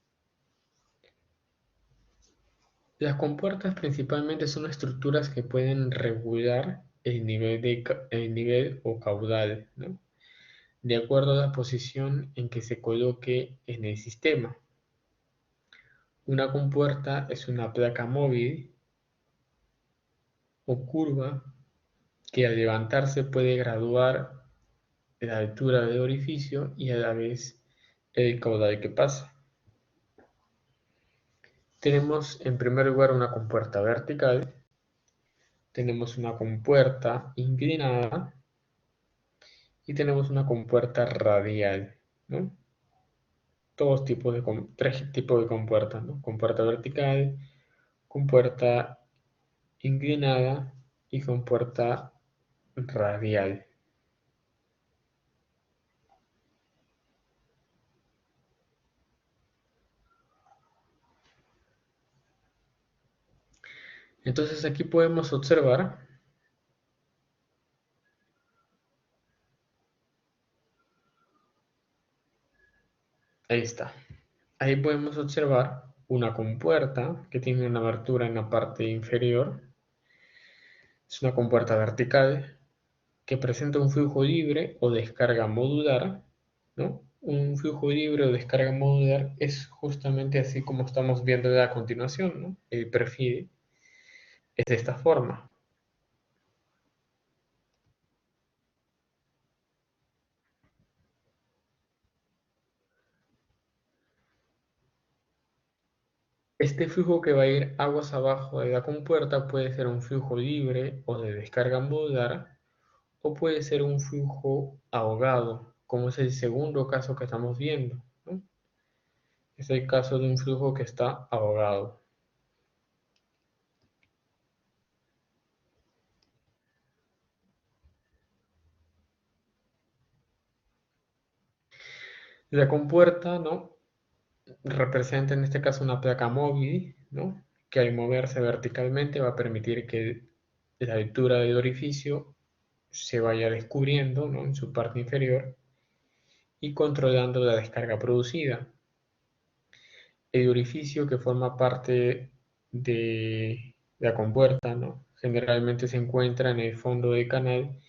Las compuertas principalmente son estructuras que pueden regular el nivel o caudal, ¿no? De acuerdo a la posición en que se coloque en el sistema. Una compuerta es una placa móvil o curva que al levantarse puede graduar la altura del orificio y a la vez el caudal que pasa. Tenemos en primer lugar una compuerta vertical, tenemos una compuerta inclinada y tenemos una compuerta radial, ¿no? Tres tipos de compuertas, ¿no? Compuerta vertical, compuerta inclinada y compuerta radial. Entonces aquí podemos observar, ahí está, ahí podemos observar una compuerta que tiene una abertura en la parte inferior, es una compuerta vertical que presenta un flujo libre o descarga modular, ¿no? Un flujo libre o descarga modular es justamente así como estamos viendo a continuación, ¿no? El perfil es de esta forma. Este flujo que va a ir aguas abajo de la compuerta puede ser un flujo libre o de descarga modular, o puede ser un flujo ahogado, como es el segundo caso que estamos viendo, ¿no? Es el caso de un flujo que está ahogado. La compuerta, ¿no?, representa en este caso una placa móvil, ¿no?, que al moverse verticalmente va a permitir que la altura del orificio se vaya descubriendo, ¿no?, en su parte inferior y controlando la descarga producida. El orificio que forma parte de la compuerta, ¿no?, generalmente se encuentra en el fondo del canal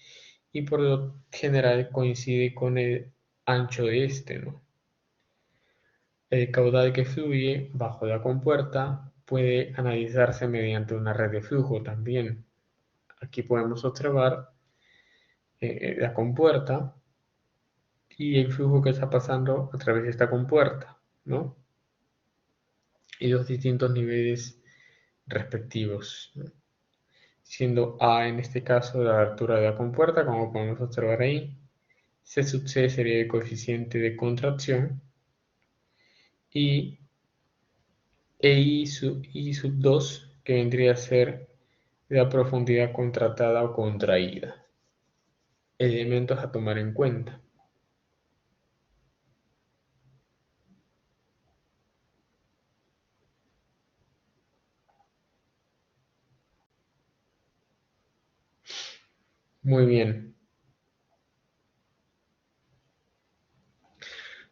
y por lo general coincide con el ancho de este, ¿no? El caudal que fluye bajo la compuerta puede analizarse mediante una red de flujo también. Aquí podemos observar la compuerta y el flujo que está pasando a través de esta compuerta, ¿no?, y los distintos niveles respectivos, ¿no?, siendo A en este caso la altura de la compuerta, como podemos observar ahí. C sub C sería el coeficiente de contracción y I sub 2, que vendría a ser la profundidad contratada o contraída. Elementos a tomar en cuenta. Muy bien.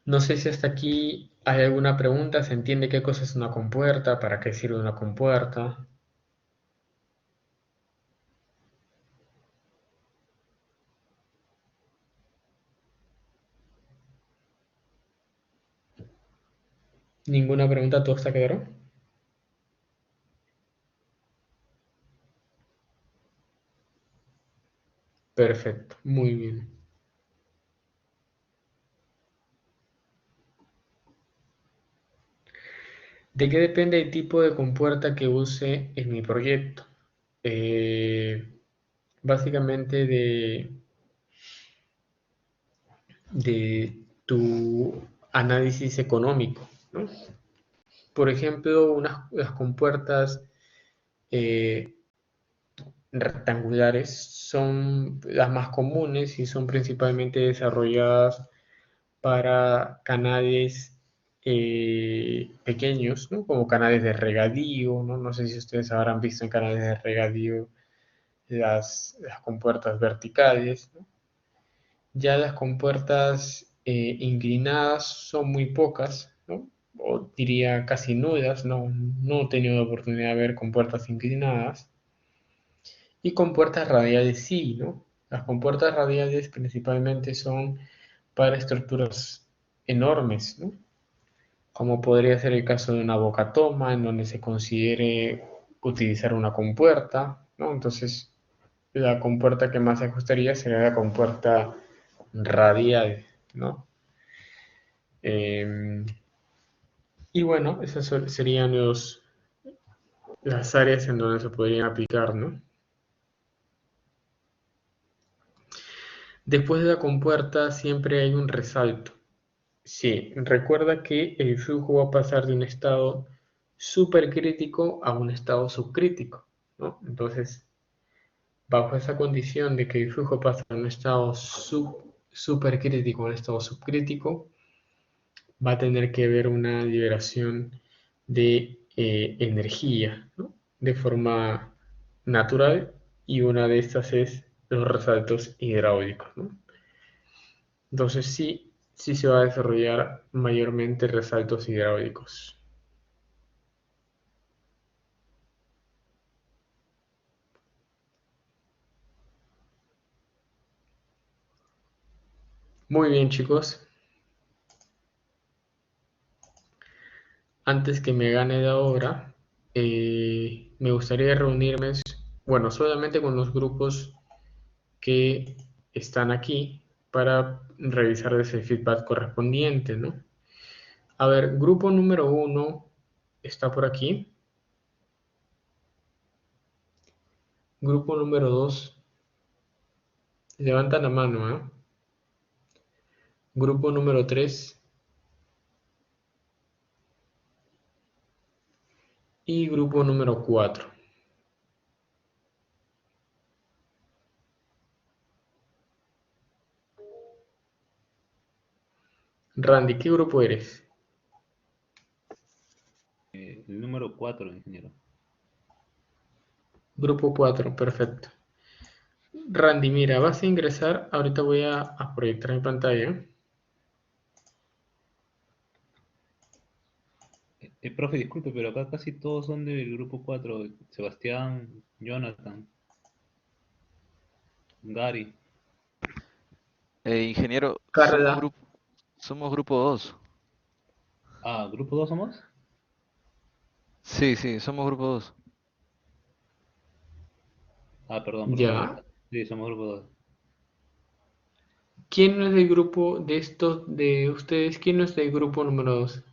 No sé si hasta aquí hay alguna pregunta. ¿Se entiende qué cosa es una compuerta? ¿Para qué sirve una compuerta? ¿Ninguna pregunta? ¿Todo está claro? Perfecto, muy bien. ¿De qué depende el tipo de compuerta que use en mi proyecto? Eh, Básicamente de tu análisis económico, ¿no? Por ejemplo, las compuertas eh, rectangulares son las más comunes y son principalmente desarrolladas para canales pequeños, ¿no?, como canales de regadío, ¿no? No sé si ustedes habrán visto en canales de regadío las compuertas verticales, ¿no? Ya las compuertas inclinadas son muy pocas, ¿no?, o diría casi nulas, no he tenido la oportunidad de ver compuertas inclinadas. Y compuertas radiales sí, ¿no? Las compuertas radiales principalmente son para estructuras enormes, ¿no?, como podría ser el caso de una bocatoma, en donde se considere utilizar una compuerta, ¿no? Entonces, la compuerta que más se ajustaría sería la compuerta radial, ¿no? Eh, y bueno, esas serían las áreas en donde se podrían aplicar, ¿no? Después de la compuerta siempre hay un resalto. Sí, recuerda que el flujo va a pasar de un estado supercrítico a un estado subcrítico, ¿no? Entonces, bajo esa condición de que el flujo pasa de un estado supercrítico a un estado subcrítico, va a tener que haber una liberación de energía, ¿no?, de forma natural, y una de estas es los resaltos hidráulicos, ¿no? Entonces sí se va a desarrollar mayormente resaltos hidráulicos. Muy bien, chicos. Antes que me gane la hora, me gustaría reunirme, bueno, solamente con los grupos que están aquí para revisar ese feedback correspondiente, ¿no? A ver, grupo número 1, está por aquí. Grupo número 2, levanta la mano, ¿eh? Grupo número 3 y grupo número 4. Randy, ¿qué grupo eres? El número 4, ingeniero. Grupo 4, perfecto. Randy, mira, vas a ingresar, ahorita voy a proyectar mi pantalla. Profe, disculpe, pero acá casi todos son del grupo 4. Sebastián, Jonathan, Gary. Ingeniero, Carla, somos grupo 2. Ah, ¿grupo 2 somos? Sí, sí, somos grupo 2. Ah, perdón, profe. ya. Sí, somos grupo 2. ¿Quién no es del grupo de estos, de ustedes? ¿Quién no es del grupo número 2?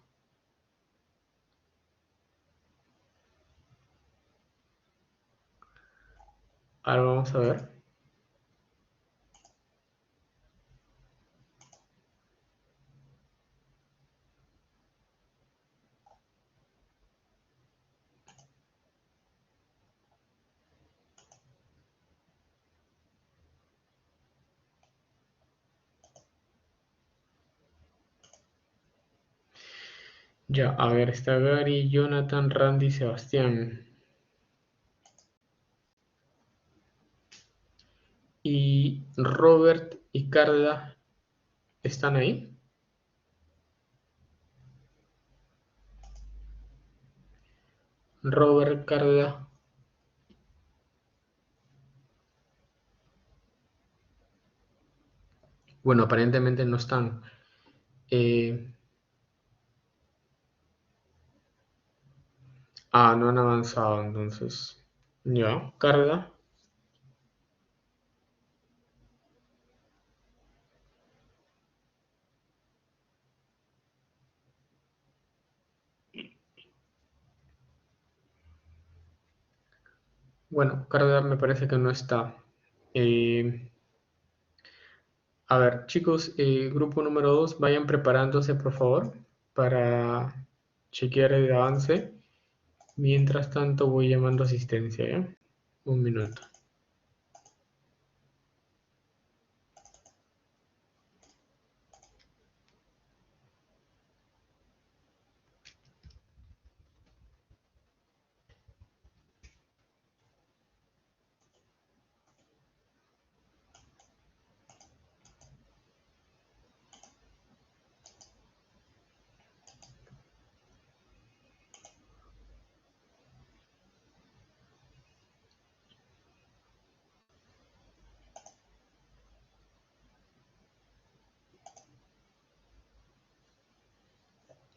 Ahora vamos a ver. Ya, a ver, está Gary, Jonathan, Randy, Sebastián. ¿Y Robert y Carla están ahí? Robert, Carla. Bueno, aparentemente no están. Eh, no han avanzado entonces. Ya, Carla. Bueno, Carla me parece que no está. Eh, a ver, chicos, grupo número 2, vayan preparándose por favor para chequear el avance. Mientras tanto voy llamando asistencia, ¿ya? Un minuto.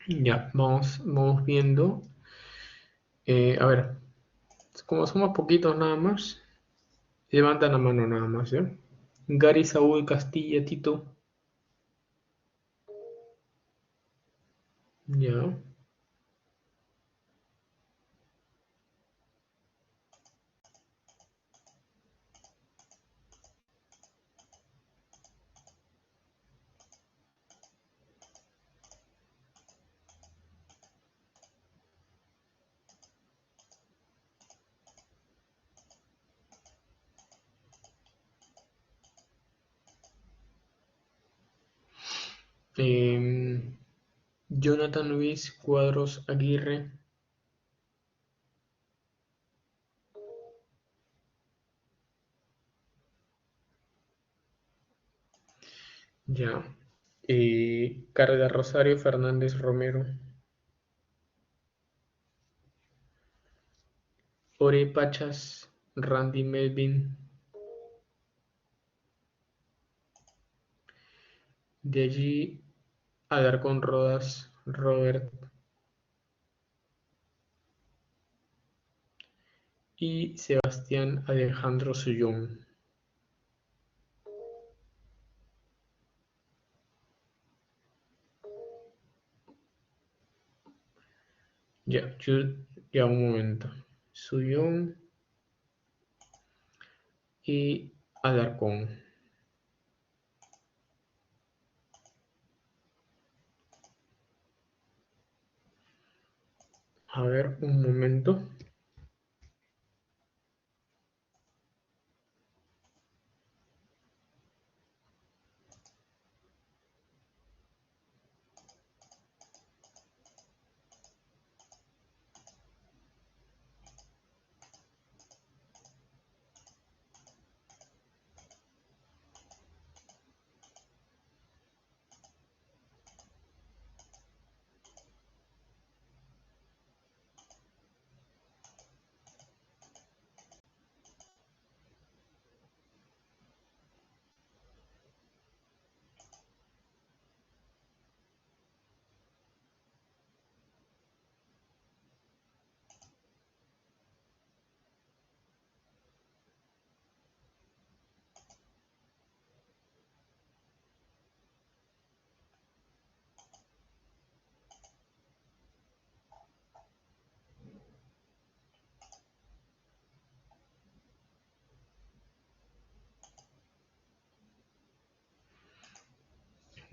Ya, vamos viendo. A ver, como somos poquitos nada más, levantan la mano nada más, ¿ya? Gary, Saúl, Castilla, Tito. Ya. Em, Jonathan Luis Cuadros Aguirre. Ya. Carla Rosario Fernández Romero. Ore Pachas, Randy Melvin. De allí, Alarcón Rodas, Robert. Y Sebastián Alejandro Sullón. Ya, ya un momento. Suyón y Alarcón. A ver, un momento.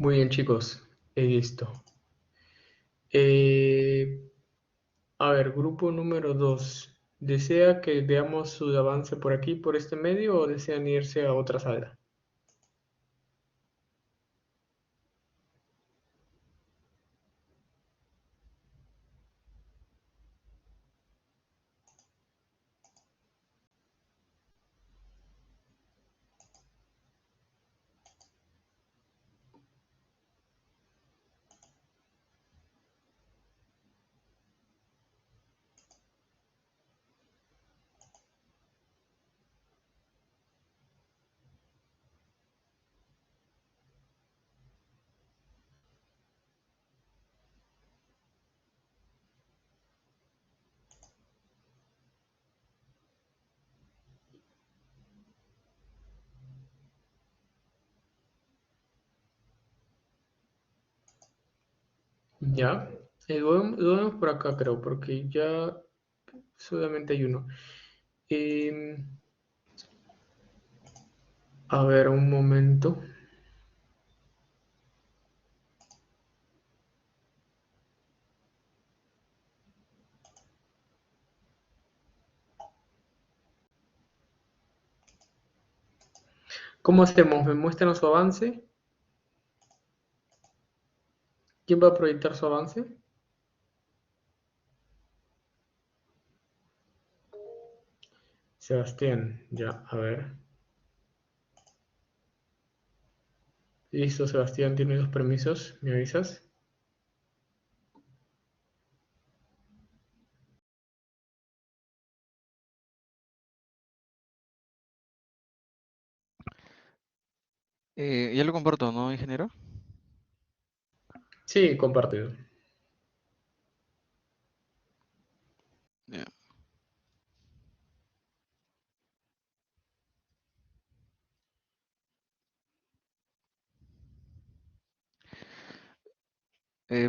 Muy bien, chicos. Listo. Eh, a ver, grupo número 2. ¿Desea que veamos su avance por aquí, por este medio, o desean irse a otra sala? Ya. Lo vemos por acá, creo, porque ya solamente hay uno. Em, a ver, un momento. ¿Cómo hacemos? ¿Me muestran su avance? ¿Quién va a proyectar su avance? Sebastián, ya, a ver. Listo, Sebastián, tiene los permisos, ¿me avisas? Ya lo comparto, ¿no, ingeniero? Sí, compartido. Ya.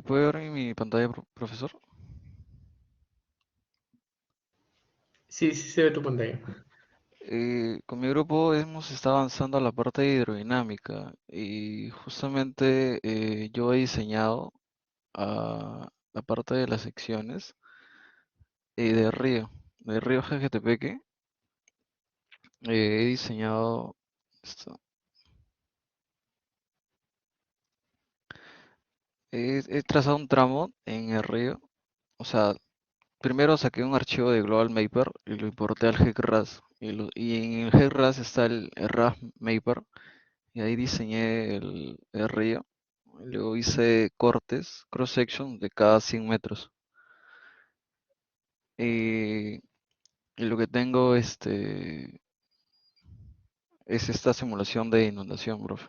¿Puede ver mi pantalla, profesor? Sí, sí se ve tu pantalla. Con mi grupo hemos estado avanzando a la parte de hidrodinámica y justamente yo he diseñado la parte de las secciones de Río Jequetepeque. He diseñado esto. He trazado un tramo en el río. O sea, primero saqué un archivo de Global Mapper y lo importé al GECRAS. Y en el GECRAS está el RAS Mapper. Y ahí diseñé el río. Luego hice cortes, cross section de cada 100 metros. Y, y lo que tengo es esta simulación de inundación, profe.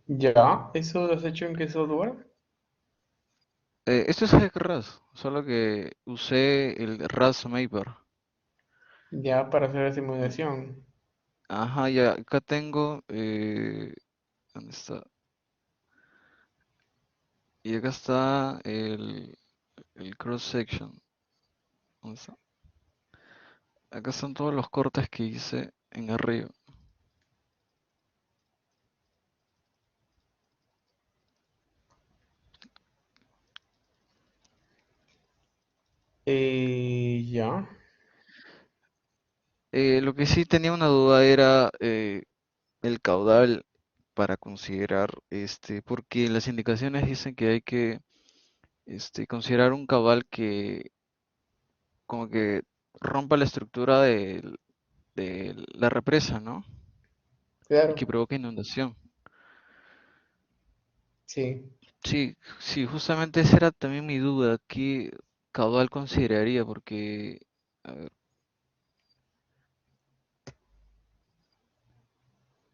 Ya, ¿eso lo has hecho en qué software? Esto es GECRAS, solo que usé el RAS Mapper. Ya, para hacer la simulación. Ajá, ya acá tengo, ¿dónde está? Y acá está el cross section. ¿Dónde está? Acá están todos los cortes que hice en el río. Ya. Lo que sí tenía una duda era el caudal para considerar, porque las indicaciones dicen que hay que considerar un caudal que como que rompa la estructura de la represa, ¿no? Y que Claro, provoque inundación. sí. Sí, sí, justamente esa era también mi duda, ¿qué caudal consideraría? Porque, a ver,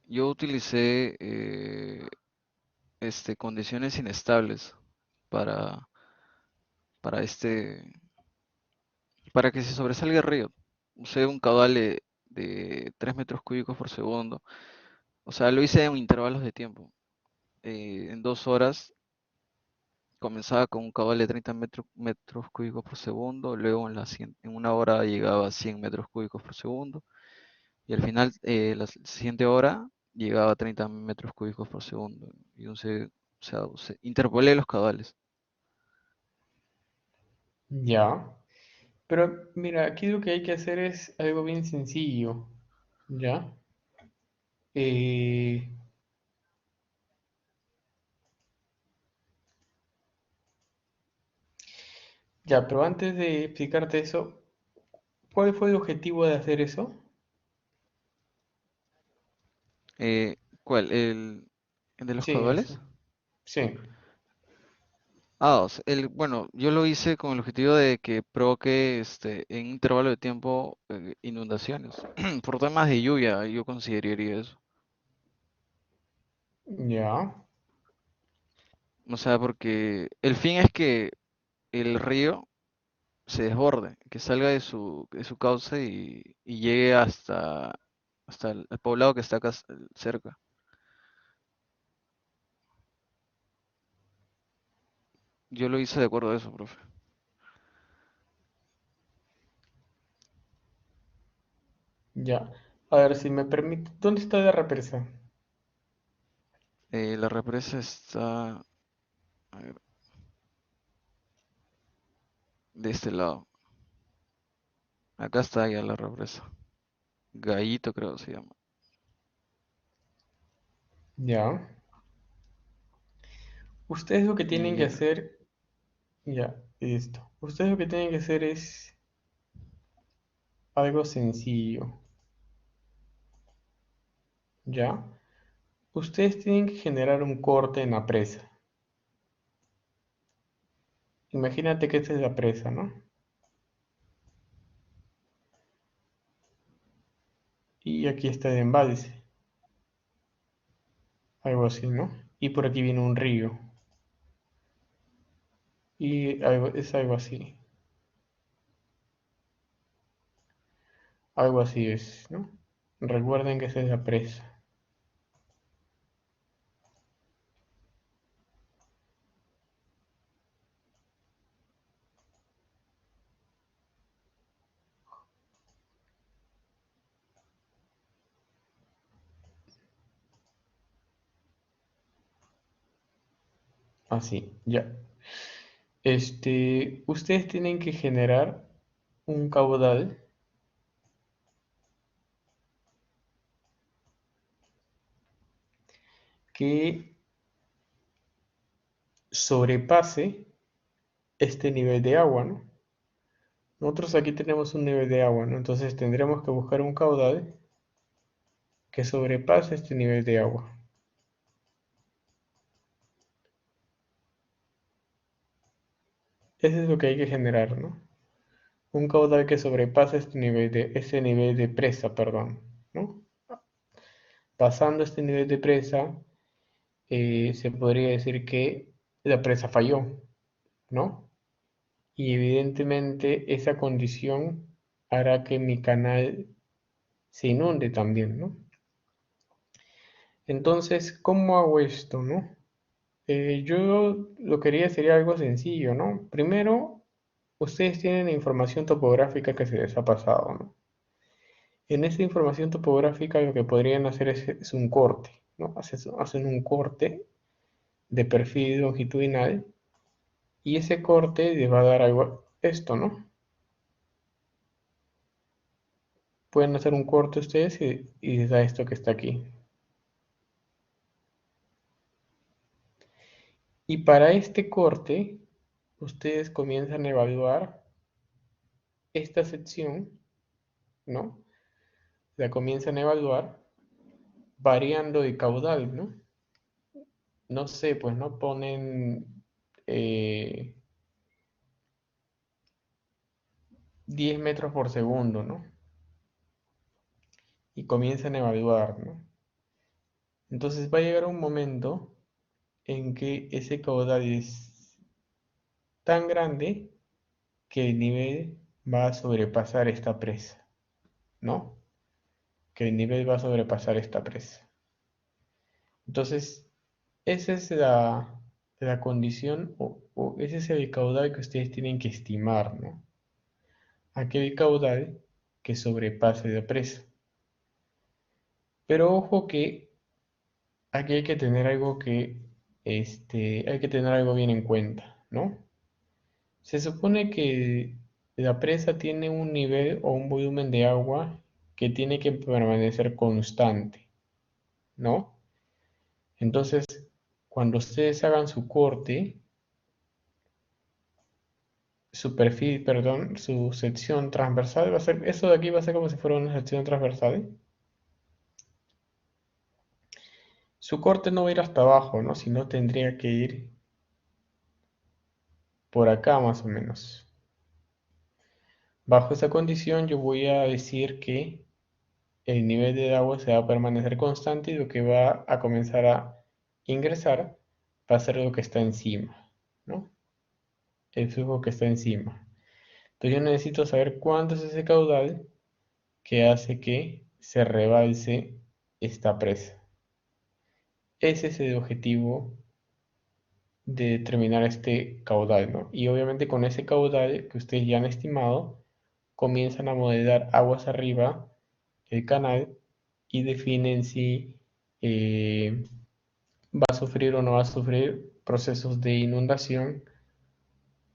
yo utilicé condiciones inestables para, para para que se sobresalga el río. Usé un caudal de 3 metros cúbicos por segundo. O sea, lo hice en intervalos de tiempo. En 2 horas comenzaba con un caudal de 30 metros cúbicos por segundo, luego en 1 hora llegaba a 100 metros cúbicos por segundo, y al final, la siguiente hora, llegaba a 30 metros cúbicos por segundo. Y o sea, interpolé los caudales. Ya. Pero mira, aquí lo que hay que hacer es algo bien sencillo. ¿Ya? Eh, ya, pero antes de explicarte eso, ¿cuál fue el objetivo de hacer eso? ¿Cuál? ¿El de los Sí, eso. caudales? Sí. Ah, bueno, yo lo hice con el objetivo de que provoque en un intervalo de tiempo inundaciones. Por temas de lluvia, yo consideraría eso. Ya. O sea, porque el fin es que el río se desborde, que salga de su cauce y llegue hasta el poblado que está acá cerca. Yo lo hice de acuerdo a eso, profe. Ya. A ver, si me permite, ¿dónde está la represa? La represa está, a ver, de este lado. Acá está ya la represa. Gallito creo que se llama. Ya. Ustedes lo que tienen Y que hacer, ya, listo. Ustedes lo que tienen que hacer es algo sencillo, ¿ya? Ustedes tienen que generar un corte en la presa. Imagínate que esta es la presa, ¿no? Y aquí está el embalse, algo así, ¿no? Y por aquí viene un río. Y es algo así. Algo así es, ¿no? Recuerden que esa es la presa. Así, ya. Ustedes tienen que generar un caudal que sobrepase este nivel de agua, ¿no? Nosotros aquí tenemos un nivel de agua, ¿no? Entonces tendremos que buscar un caudal que sobrepase este nivel de agua. Eso es lo que hay que generar, ¿no? Un caudal que sobrepase este nivel de presa, perdón, ¿no? Pasando este nivel de presa, se podría decir que la presa falló, ¿no? Y evidentemente esa condición hará que mi canal se inunde también, ¿no? Entonces, ¿cómo hago esto, no? Yo lo que haría sería algo sencillo, ¿no? Primero, ustedes tienen la información topográfica que se les ha pasado, ¿no? En esa información topográfica lo que podrían hacer es un corte, ¿no? Hacen un corte de perfil longitudinal y ese corte les va a dar algo, esto, ¿no? Pueden hacer un corte ustedes y les da esto que está aquí. Y para este corte, ustedes comienzan a evaluar esta sección, ¿no? La comienzan a evaluar variando de caudal, ¿no? No sé, pues no ponen eh, 10 metros por segundo, ¿no? Y comienzan a evaluar, ¿no? Entonces va a llegar un momento en que ese caudal es tan grande que el nivel va a sobrepasar esta presa, ¿no? Que el nivel va a sobrepasar esta presa. Entonces, esa es la condición o ese es el caudal que ustedes tienen que estimar, ¿no? Aquel caudal que sobrepase la presa. Pero ojo que aquí hay que tener algo hay que tener algo bien en cuenta, ¿no? Se supone que la presa tiene un nivel o un volumen de agua que tiene que permanecer constante, ¿no? Entonces, cuando ustedes hagan su corte, su perfil, perdón, su sección transversal va a ser, esto de aquí va a ser como si fuera una sección transversal. Su corte no va a ir hasta abajo, ¿no? Sino tendría que ir por acá más o menos. Bajo esa condición yo voy a decir que el nivel del agua se va a permanecer constante y lo que va a comenzar a ingresar va a ser lo que está encima, ¿no? El flujo que está encima. Entonces yo necesito saber cuánto es ese caudal que hace que se rebalse esta presa. Ese es el objetivo de determinar este caudal, ¿no? Y obviamente con ese caudal que ustedes ya han estimado, comienzan a modelar aguas arriba el canal y definen si eh, va a sufrir o no va a sufrir procesos de inundación.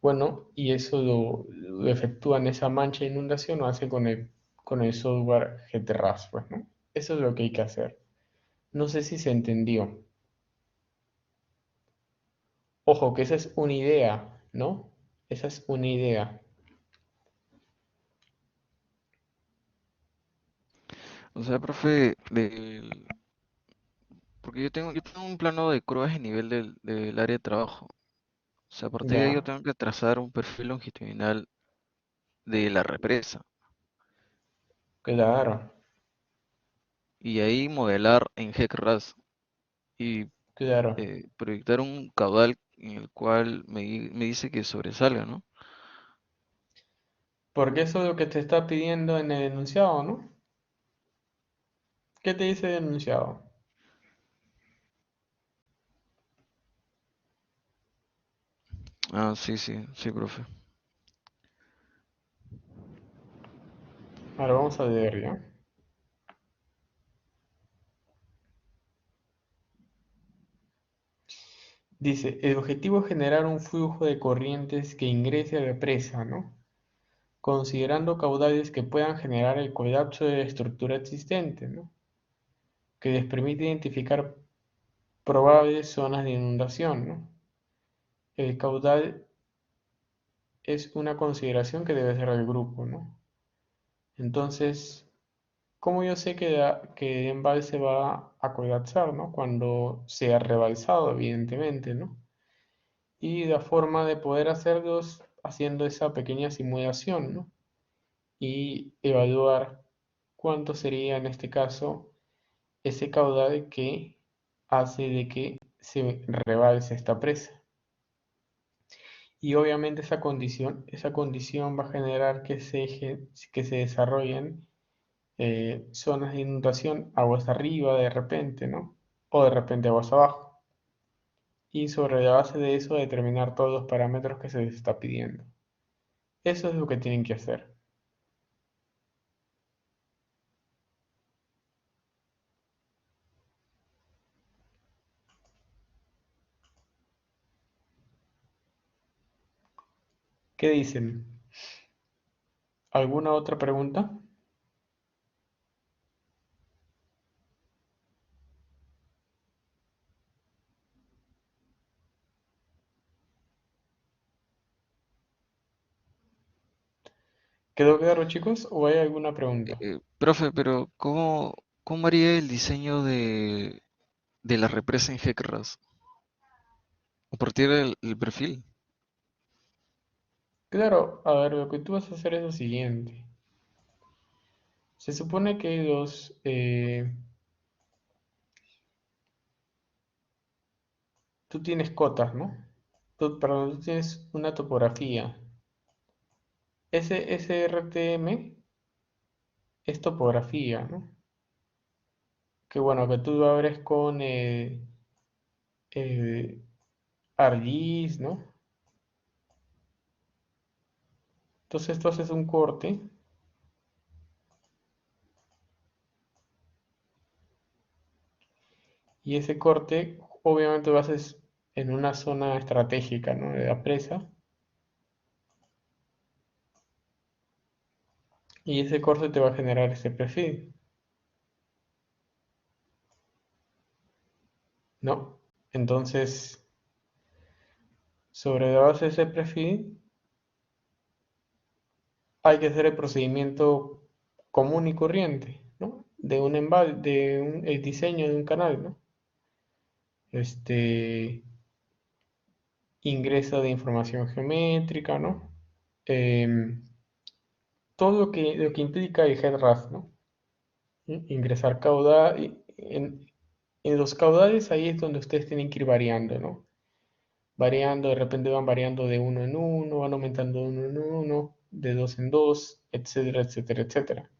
Bueno, y eso lo efectúan esa mancha de inundación, lo hacen con el software GTRAS, pues, ¿no? Eso es lo que hay que hacer. No sé si se entendió. Ojo, que esa es una idea, ¿no? Esa es una idea. O sea, profe, porque yo tengo un plano de curvas de nivel del área de trabajo. O sea, a partir de ahí yo Ya, tengo que trazar un perfil longitudinal de la represa claro, y ahí modelar en GECRAS y claro. proyectar un caudal en el cual me dice que sobresalga, ¿no? Porque eso es lo que te está pidiendo en el enunciado, ¿no? ¿Qué te dice el enunciado? Ah, sí, sí, sí, profe. Ahora vamos a leer ya. Dice, el objetivo es generar un flujo de corrientes que ingrese a la presa, ¿no? Considerando caudales que puedan generar el colapso de la estructura existente, ¿no? Que les permite identificar probables zonas de inundación, ¿no? El caudal es una consideración que debe hacer el grupo, ¿no? Entonces, ¿cómo yo sé que el embalse va a colapsar, ¿no? Cuando sea rebalsado, evidentemente, ¿no? Y la forma de poder hacerlo es haciendo esa pequeña simulación, ¿no? Y evaluar cuánto sería en este caso ese caudal que hace de que se rebalse esta presa. Y obviamente esa condición va a generar que se desarrollen zonas de inundación, aguas arriba de repente, ¿no? O de repente aguas abajo. Y sobre la base de eso determinar todos los parámetros que se les está pidiendo. Eso es lo que tienen que hacer. ¿Qué dicen? ¿Alguna otra pregunta? ¿Quedó claro, chicos? ¿O hay alguna pregunta? Profe, pero ¿cómo haría el diseño de la represa en GECRAS? A partir del perfil. Claro, a ver, lo que tú vas a hacer es lo siguiente. Se supone que tú tienes cotas, ¿no? Perdón, tú tienes una topografía. Ese SRTM es topografía, ¿no? Que bueno, que tú abres con eh, ArcGIS, ¿no? Entonces tú haces un corte y ese corte obviamente lo haces en una zona estratégica, ¿no? De la presa. Y ese corte te va a generar ese perfil, ¿no? Entonces, sobre la base de ese perfil, hay que hacer el procedimiento común y corriente, ¿no? De un el diseño de un canal, ¿no? Este, ingreso de información geométrica, ¿no? Todo lo que implica el head-RAS, ¿no? Ingresar caudal, en los caudales ahí es donde ustedes tienen que ir variando, ¿no? Variando, de repente van variando de uno en uno, van aumentando de uno en uno, de dos en dos, etcétera, etcétera, etcétera.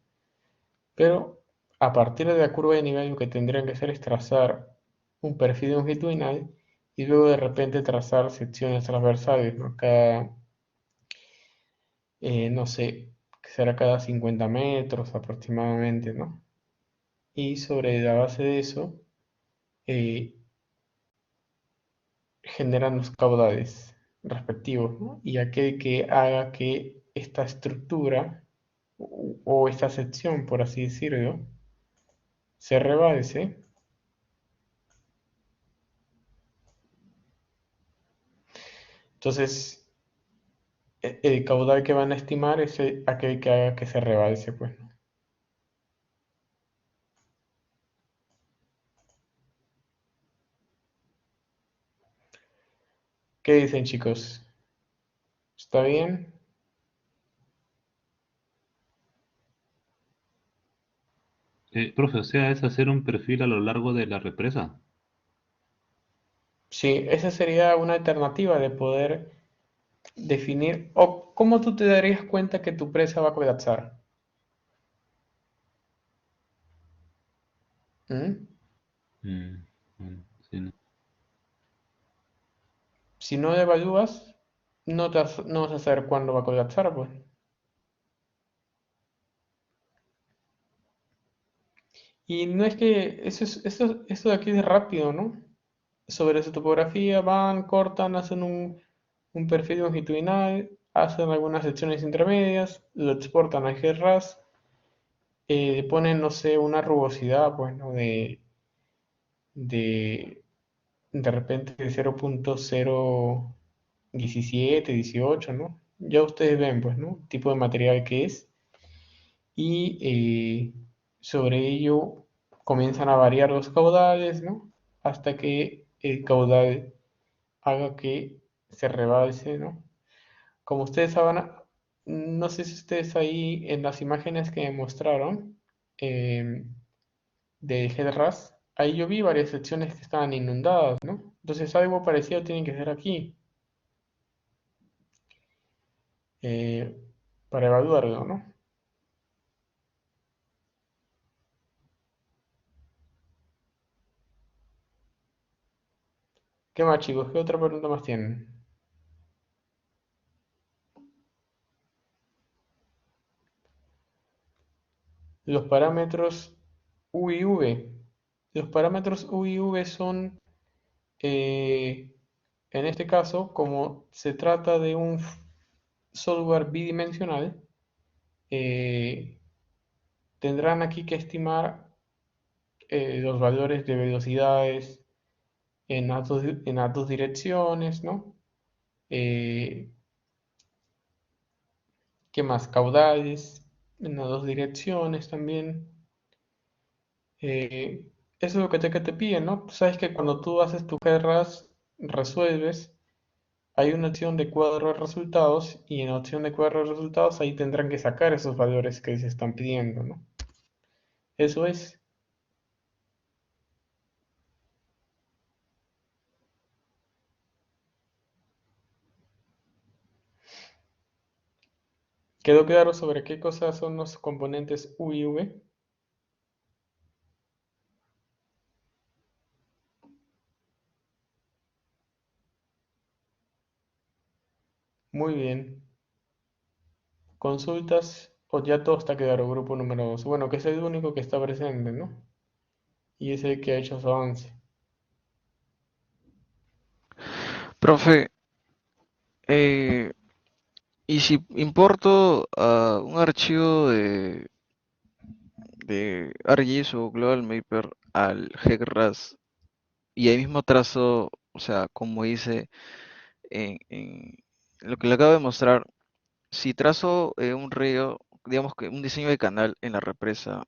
Pero a partir de la curva de nivel lo que tendrían que hacer es trazar un perfil longitudinal y luego de repente trazar secciones transversales, ¿no? No sé, que será cada 50 metros aproximadamente, ¿no? Y sobre la base de eso, eh, generan los caudales respectivos, ¿no? Y aquel que haga que esta estructura o esta sección, por así decirlo, se rebalse. Entonces, el caudal que van a estimar es aquel que haga que se rebalse, pues, ¿no? ¿Qué dicen, chicos? ¿Está bien? Profe, o sea, es hacer un perfil a lo largo de la represa. Sí, esa sería una alternativa de poder definir, o cómo tú te darías cuenta que tu presa va a colapsar. ¿Mm? Mm, bueno, sí, no. Si no evalúas, no vas a saber cuándo va a colapsar, pues. Y no es que eso de aquí es rápido, ¿no? Sobre su topografía van, cortan, hacen un perfil longitudinal, hacen algunas secciones intermedias, lo exportan a GRAS, le ponen, no sé, una rugosidad, pues, ¿no? De, de repente de 0.017, 18, ¿no? Ya ustedes ven, pues, ¿no? El tipo de material que es. Y sobre ello comienzan a variar los caudales, ¿no? Hasta que el caudal haga que se rebalse, ¿no? Como ustedes saben, no sé si ustedes ahí en las imágenes que me mostraron de GEDRAS, ahí yo vi varias secciones que estaban inundadas, ¿no? Entonces algo parecido tiene que ser aquí eh, para evaluarlo, ¿no? ¿Qué más, chicos? ¿Qué otra pregunta más tienen? Los parámetros U y V. Los parámetros U y V son, eh, en este caso, como se trata de un software bidimensional, eh, tendrán aquí que estimar los valores de velocidades en las dos direcciones, ¿no? Eh, ¿Qué más? Caudales en las dos direcciones también. Eh, Eso es lo que te piden, ¿no? Tú sabes que cuando tú haces tu GRAS, resuelves, hay una opción de cuadro de resultados y en la opción de cuadro de resultados ahí tendrán que sacar esos valores que se están pidiendo, ¿no? Eso es. ¿Quedó claro sobre qué cosas son los componentes U y V? Muy bien. ¿Consultas o ya todo está claro, grupo número 2? Bueno, que es el único que está presente, ¿no? Y es el que ha hecho su avance. Profe, eh, ¿y si importo un archivo de ArcGIS o Global Mapper al GECRAS y ahí mismo trazo, o sea, como hice en lo que le acabo de mostrar, si trazo un río, digamos que un diseño de canal en la represa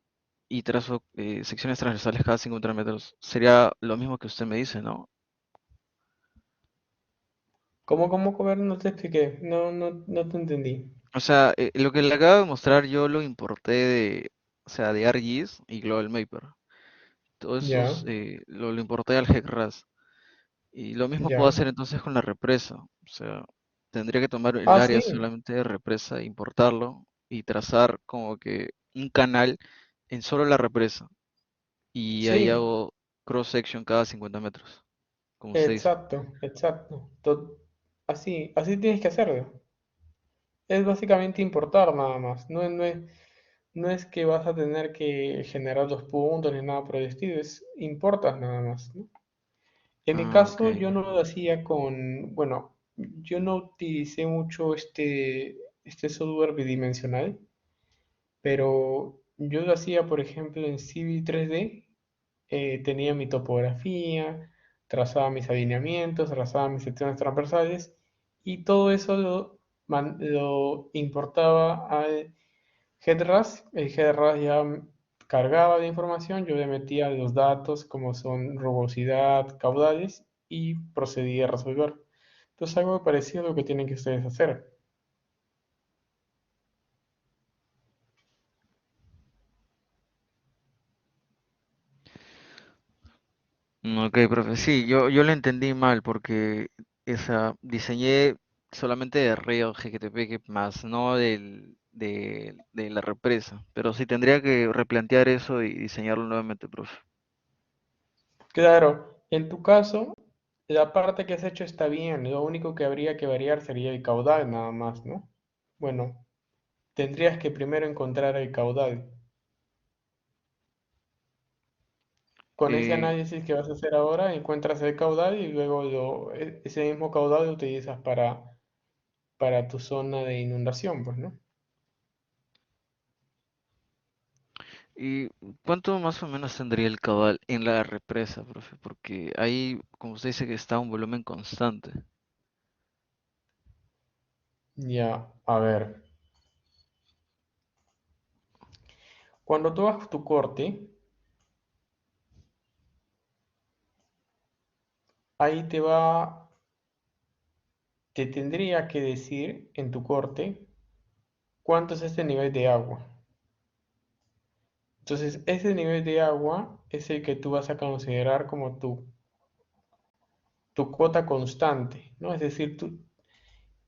y trazo secciones transversales cada 50 metros, sería lo mismo que usted me dice, ¿no? ¿Cómo, comer? No te expliqué. No te entendí. O sea, lo que le acabo de mostrar yo lo importé o sea, de ArcGIS y Global Mapper. Todos Ya, esos lo importé al GECRAS. Y lo mismo puedo ya. hacer entonces con la represa. O sea, tendría que tomar el Ah, área sí. solamente de represa, importarlo y trazar como que un canal en solo la represa. Y ahí Sí, hago cross section cada 50 metros, como usted dice. exacto, exacto. Así tienes que hacerlo. Es básicamente importar nada más. No es que vas a tener que generar los puntos ni nada por el estilo. Es importas nada más, ¿no? En mi Ah, ok. caso, yo no lo hacía bueno, yo no utilicé mucho este software bidimensional, pero yo lo hacía, por ejemplo, en Civil 3D. Tenía mi topografía, trazaba mis alineamientos, trazaba mis secciones transversales y todo eso lo importaba al GEDRAS. El GEDRAS ya cargaba la información, yo le metía los datos como son rugosidad, caudales y procedía a resolver. Entonces algo parecido a lo que tienen que ustedes hacer. Ok, profe. Sí, yo lo entendí mal porque diseñé solamente de río GTP más, no de la represa. Pero sí tendría que replantear eso y diseñarlo nuevamente, profe. Claro, en tu caso, la parte que has hecho está bien, lo único que habría que variar sería el caudal nada más, ¿no? Bueno, tendrías que primero encontrar el caudal. Con ese Eh, análisis que vas a hacer ahora, encuentras el caudal y luego ese mismo caudal lo utilizas para tu zona de inundación, pues, ¿no? ¿Y cuánto más o menos tendría el caudal en la represa, profe? Porque ahí, como usted dice, que está a un volumen constante. Ya, a ver. Cuando tú hagas tu corte, ahí te tendría que decir en tu corte cuánto es este nivel de agua. Entonces, ese nivel de agua es el que tú vas a considerar como tu cuota constante, ¿no? Es decir,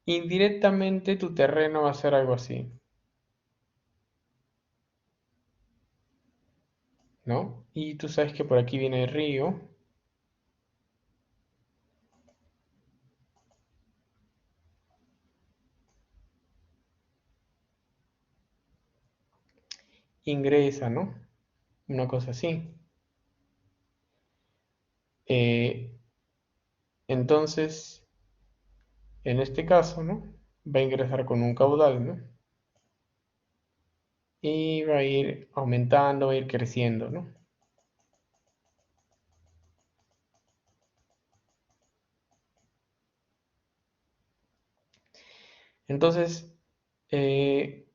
indirectamente tu terreno va a ser algo así, ¿no? Y tú sabes que por aquí viene el río, ingresa, ¿no? Una cosa así. Eh, entonces, en este caso, ¿no? Va a ingresar con un caudal, ¿no? Y va a ir aumentando, va a ir creciendo, ¿no? Entonces, eh,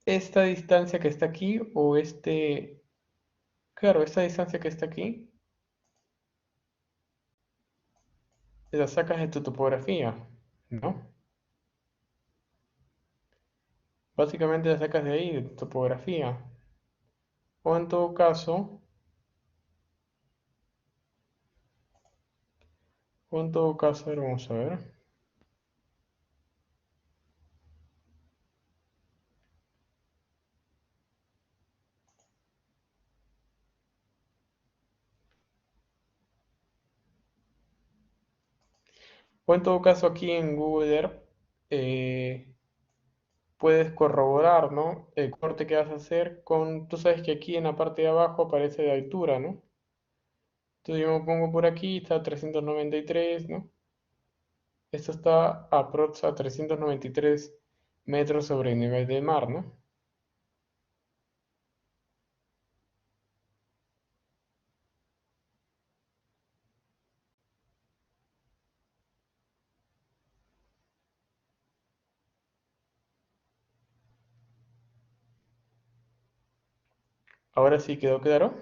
esta distancia que está aquí o claro, esta distancia que está aquí, la sacas de tu topografía, ¿no? Básicamente la sacas de ahí, de tu topografía. O en todo caso, a ver, vamos a ver. O en todo caso aquí en Google Earth puedes corroborar, ¿no? El corte que vas a hacer con, tú sabes que aquí en la parte de abajo aparece de altura, ¿no? Entonces yo me pongo por aquí, está a 393, ¿no? Esto está a 393 metros sobre el nivel del mar, ¿no? Ahora sí quedó claro.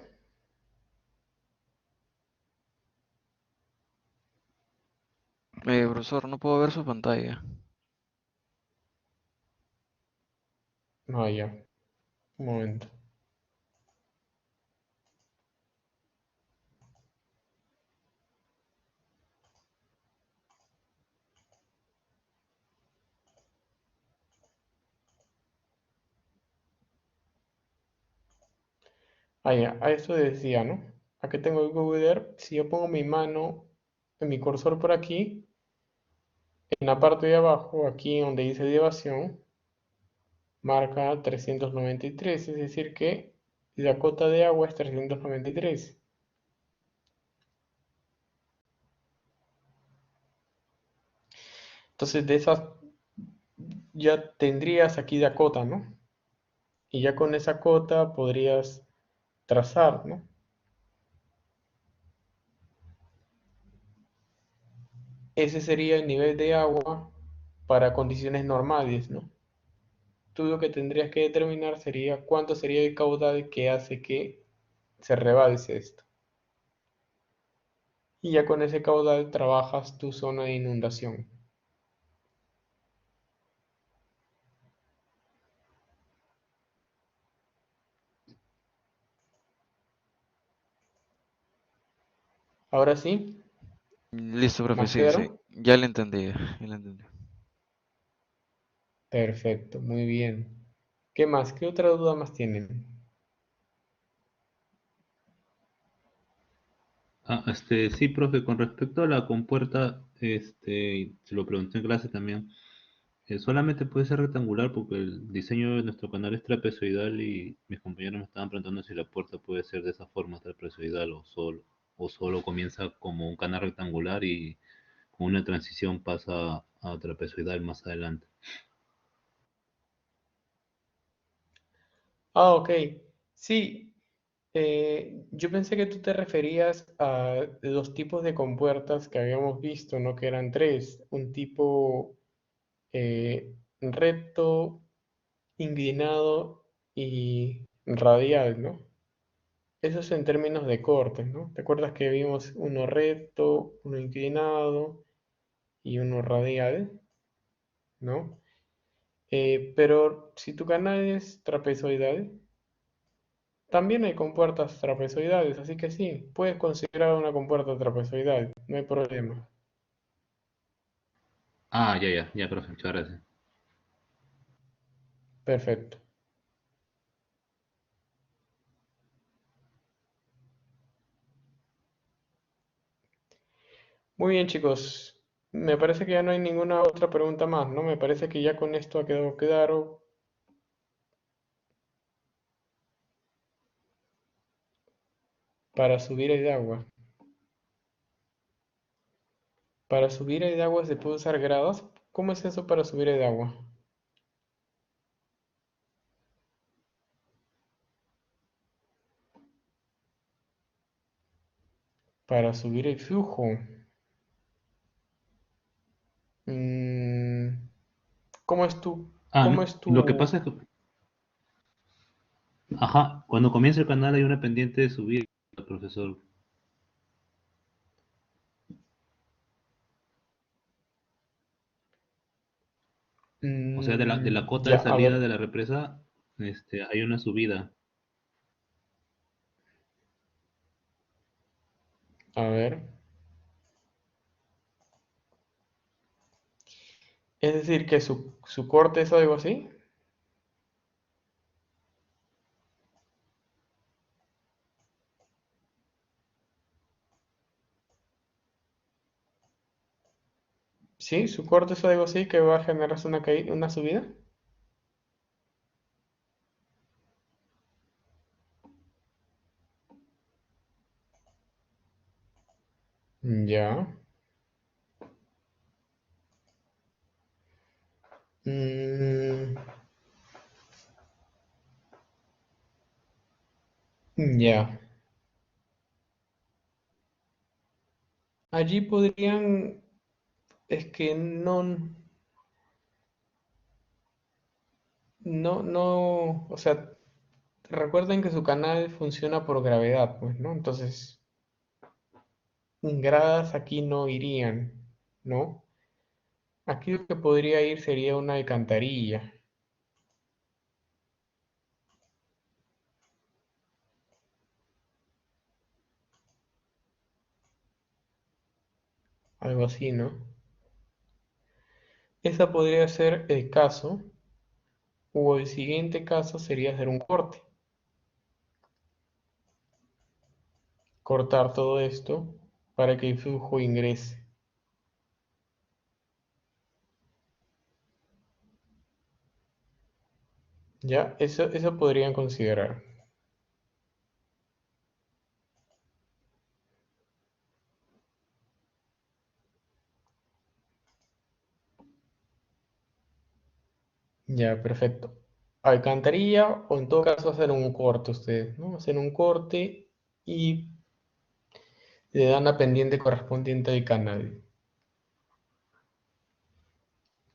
Profesor, no puedo ver su pantalla. No, ya, un momento. Ah, ya, a esto decía, ¿no? Aquí tengo el Google Earth. Si yo pongo mi mano en mi cursor por aquí, en la parte de abajo, aquí donde dice elevación, marca 393, es decir que la cota de agua es 393. Entonces de esas ya tendrías aquí la cota, ¿no? Y ya con esa cota podrías trazar, ¿no? Ese sería el nivel de agua para condiciones normales, ¿no? Tú lo que tendrías que determinar sería cuánto sería el caudal que hace que se rebalse esto. Y ya con ese caudal trabajas tu zona de inundación. Ahora sí, Listo, profe, ¿más sí, sí. claro? Ya le entendí, ya le entendí. Perfecto, muy bien. ¿Qué más? ¿Qué otra duda más tienen? Sí, profe, con respecto a la compuerta, se lo pregunté en clase también. Solamente puede ser rectangular porque el diseño de nuestro canal es trapezoidal y mis compañeros me estaban preguntando si la puerta puede ser de esa forma trapezoidal o solo comienza como un canal rectangular y con una transición pasa a trapezoidal más adelante. Ah, ok. Sí, yo pensé que tú te referías a los tipos de compuertas que habíamos visto, ¿no? Que eran tres. Un tipo recto, inclinado y radial, ¿no? Eso es en términos de cortes, ¿no? ¿Te acuerdas que vimos uno recto, uno inclinado y uno radial, ¿no? Pero si tu canal es trapezoidal, también hay compuertas trapezoidales, así que sí, puedes considerar una compuerta trapezoidal, no hay problema. Ah, ya, profe, muchas gracias. Perfecto. Muy bien, chicos. Me parece que ya no hay ninguna otra pregunta más, ¿no? Me parece que ya con esto ha quedado claro. Para subir el agua. Para subir el agua se puede usar gradas. ¿Cómo es eso para subir el agua? Para subir el flujo. Mm, ¿cómo es tu, cómo No, es lo que tu, pasa es que, ajá, cuando comienza el canal hay una pendiente de subir, profesor. O sea, de la cota ya, de a salida ver, de la represa, hay una subida. a ver. Es decir, que su corte es algo así. Sí, su corte es algo así que va a generarse una caída, una subida. Ya. Mm, ya. Allí podrían, es que o sea, recuerden que su canal funciona por gravedad, pues, ¿no? Entonces, gradas aquí no irían, ¿no? Aquí lo que podría ir sería una alcantarilla, algo así, ¿no? Esa podría ser el caso, o el siguiente caso sería hacer un corte. Cortar todo esto para que el flujo ingrese. ¿Ya? Eso podrían considerar. Ya, perfecto. Alcantarilla o en todo caso hacer un corte ustedes, ¿no? Hacer un corte y le dan la pendiente correspondiente al canal.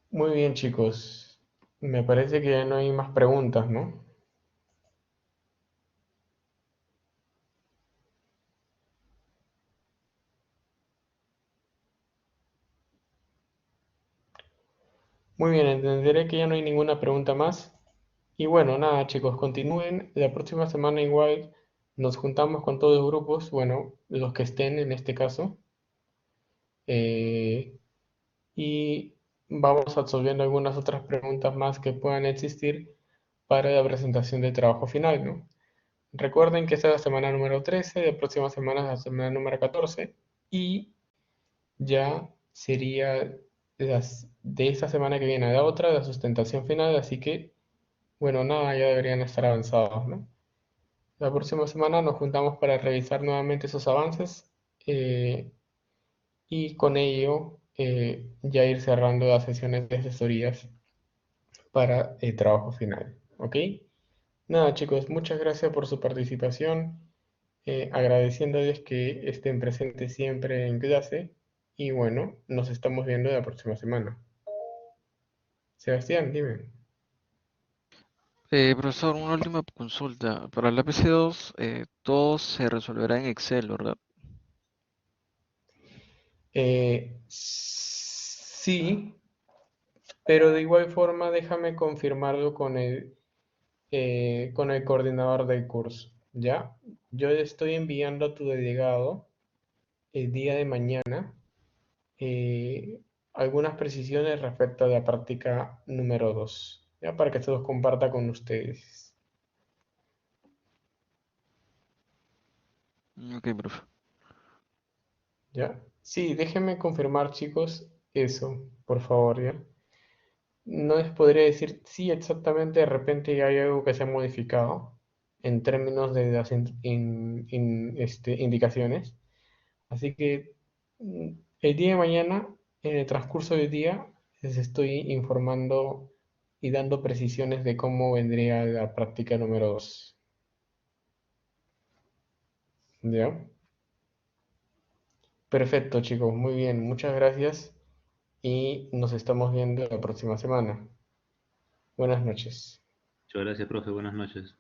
Muy bien, chicos. Me parece que ya no hay más preguntas, ¿no? Muy bien, entenderé que ya no hay ninguna pregunta más. Y bueno, nada, chicos, continúen. La próxima semana igual nos juntamos con todos los grupos, bueno, los que estén en este caso, eh, y vamos absorbiendo algunas otras preguntas más que puedan existir para la presentación del trabajo final, ¿no? Recuerden que esta es la semana número 13, la próxima semana es la semana número 14 y ya sería de esta semana que viene a la otra la sustentación final, así que, bueno, nada, ya deberían estar avanzados, ¿no? La próxima semana nos juntamos para revisar nuevamente esos avances eh, y con ello ya ir cerrando las sesiones de asesorías para el trabajo final. ¿Ok? Nada, chicos, muchas gracias por su participación, agradeciéndoles que estén presentes siempre en clase y bueno, nos estamos viendo la próxima semana. Sebastián, dime. Profesor, una última consulta. Para la PC2, todo se resolverá en Excel, ¿verdad? Sí, pero de igual forma déjame confirmarlo con el coordinador del curso, ¿ya? Yo le estoy enviando a tu delegado el día de mañana eh, algunas precisiones respecto a la práctica número 2, ¿ya? Para que se los comparta con ustedes, Ok, profe. ¿ya? Sí, déjenme confirmar, chicos, eso, por favor, ¿ya? No les podría decir sí exactamente, de repente hay algo que se ha modificado. en términos de las indicaciones. Así que el día de mañana, en el transcurso del día, les estoy informando y dando precisiones de cómo vendría la práctica número 2. ¿Ya? Perfecto, chicos, muy bien, muchas gracias y nos estamos viendo la próxima semana. Buenas noches. Muchas gracias, profe. Buenas noches.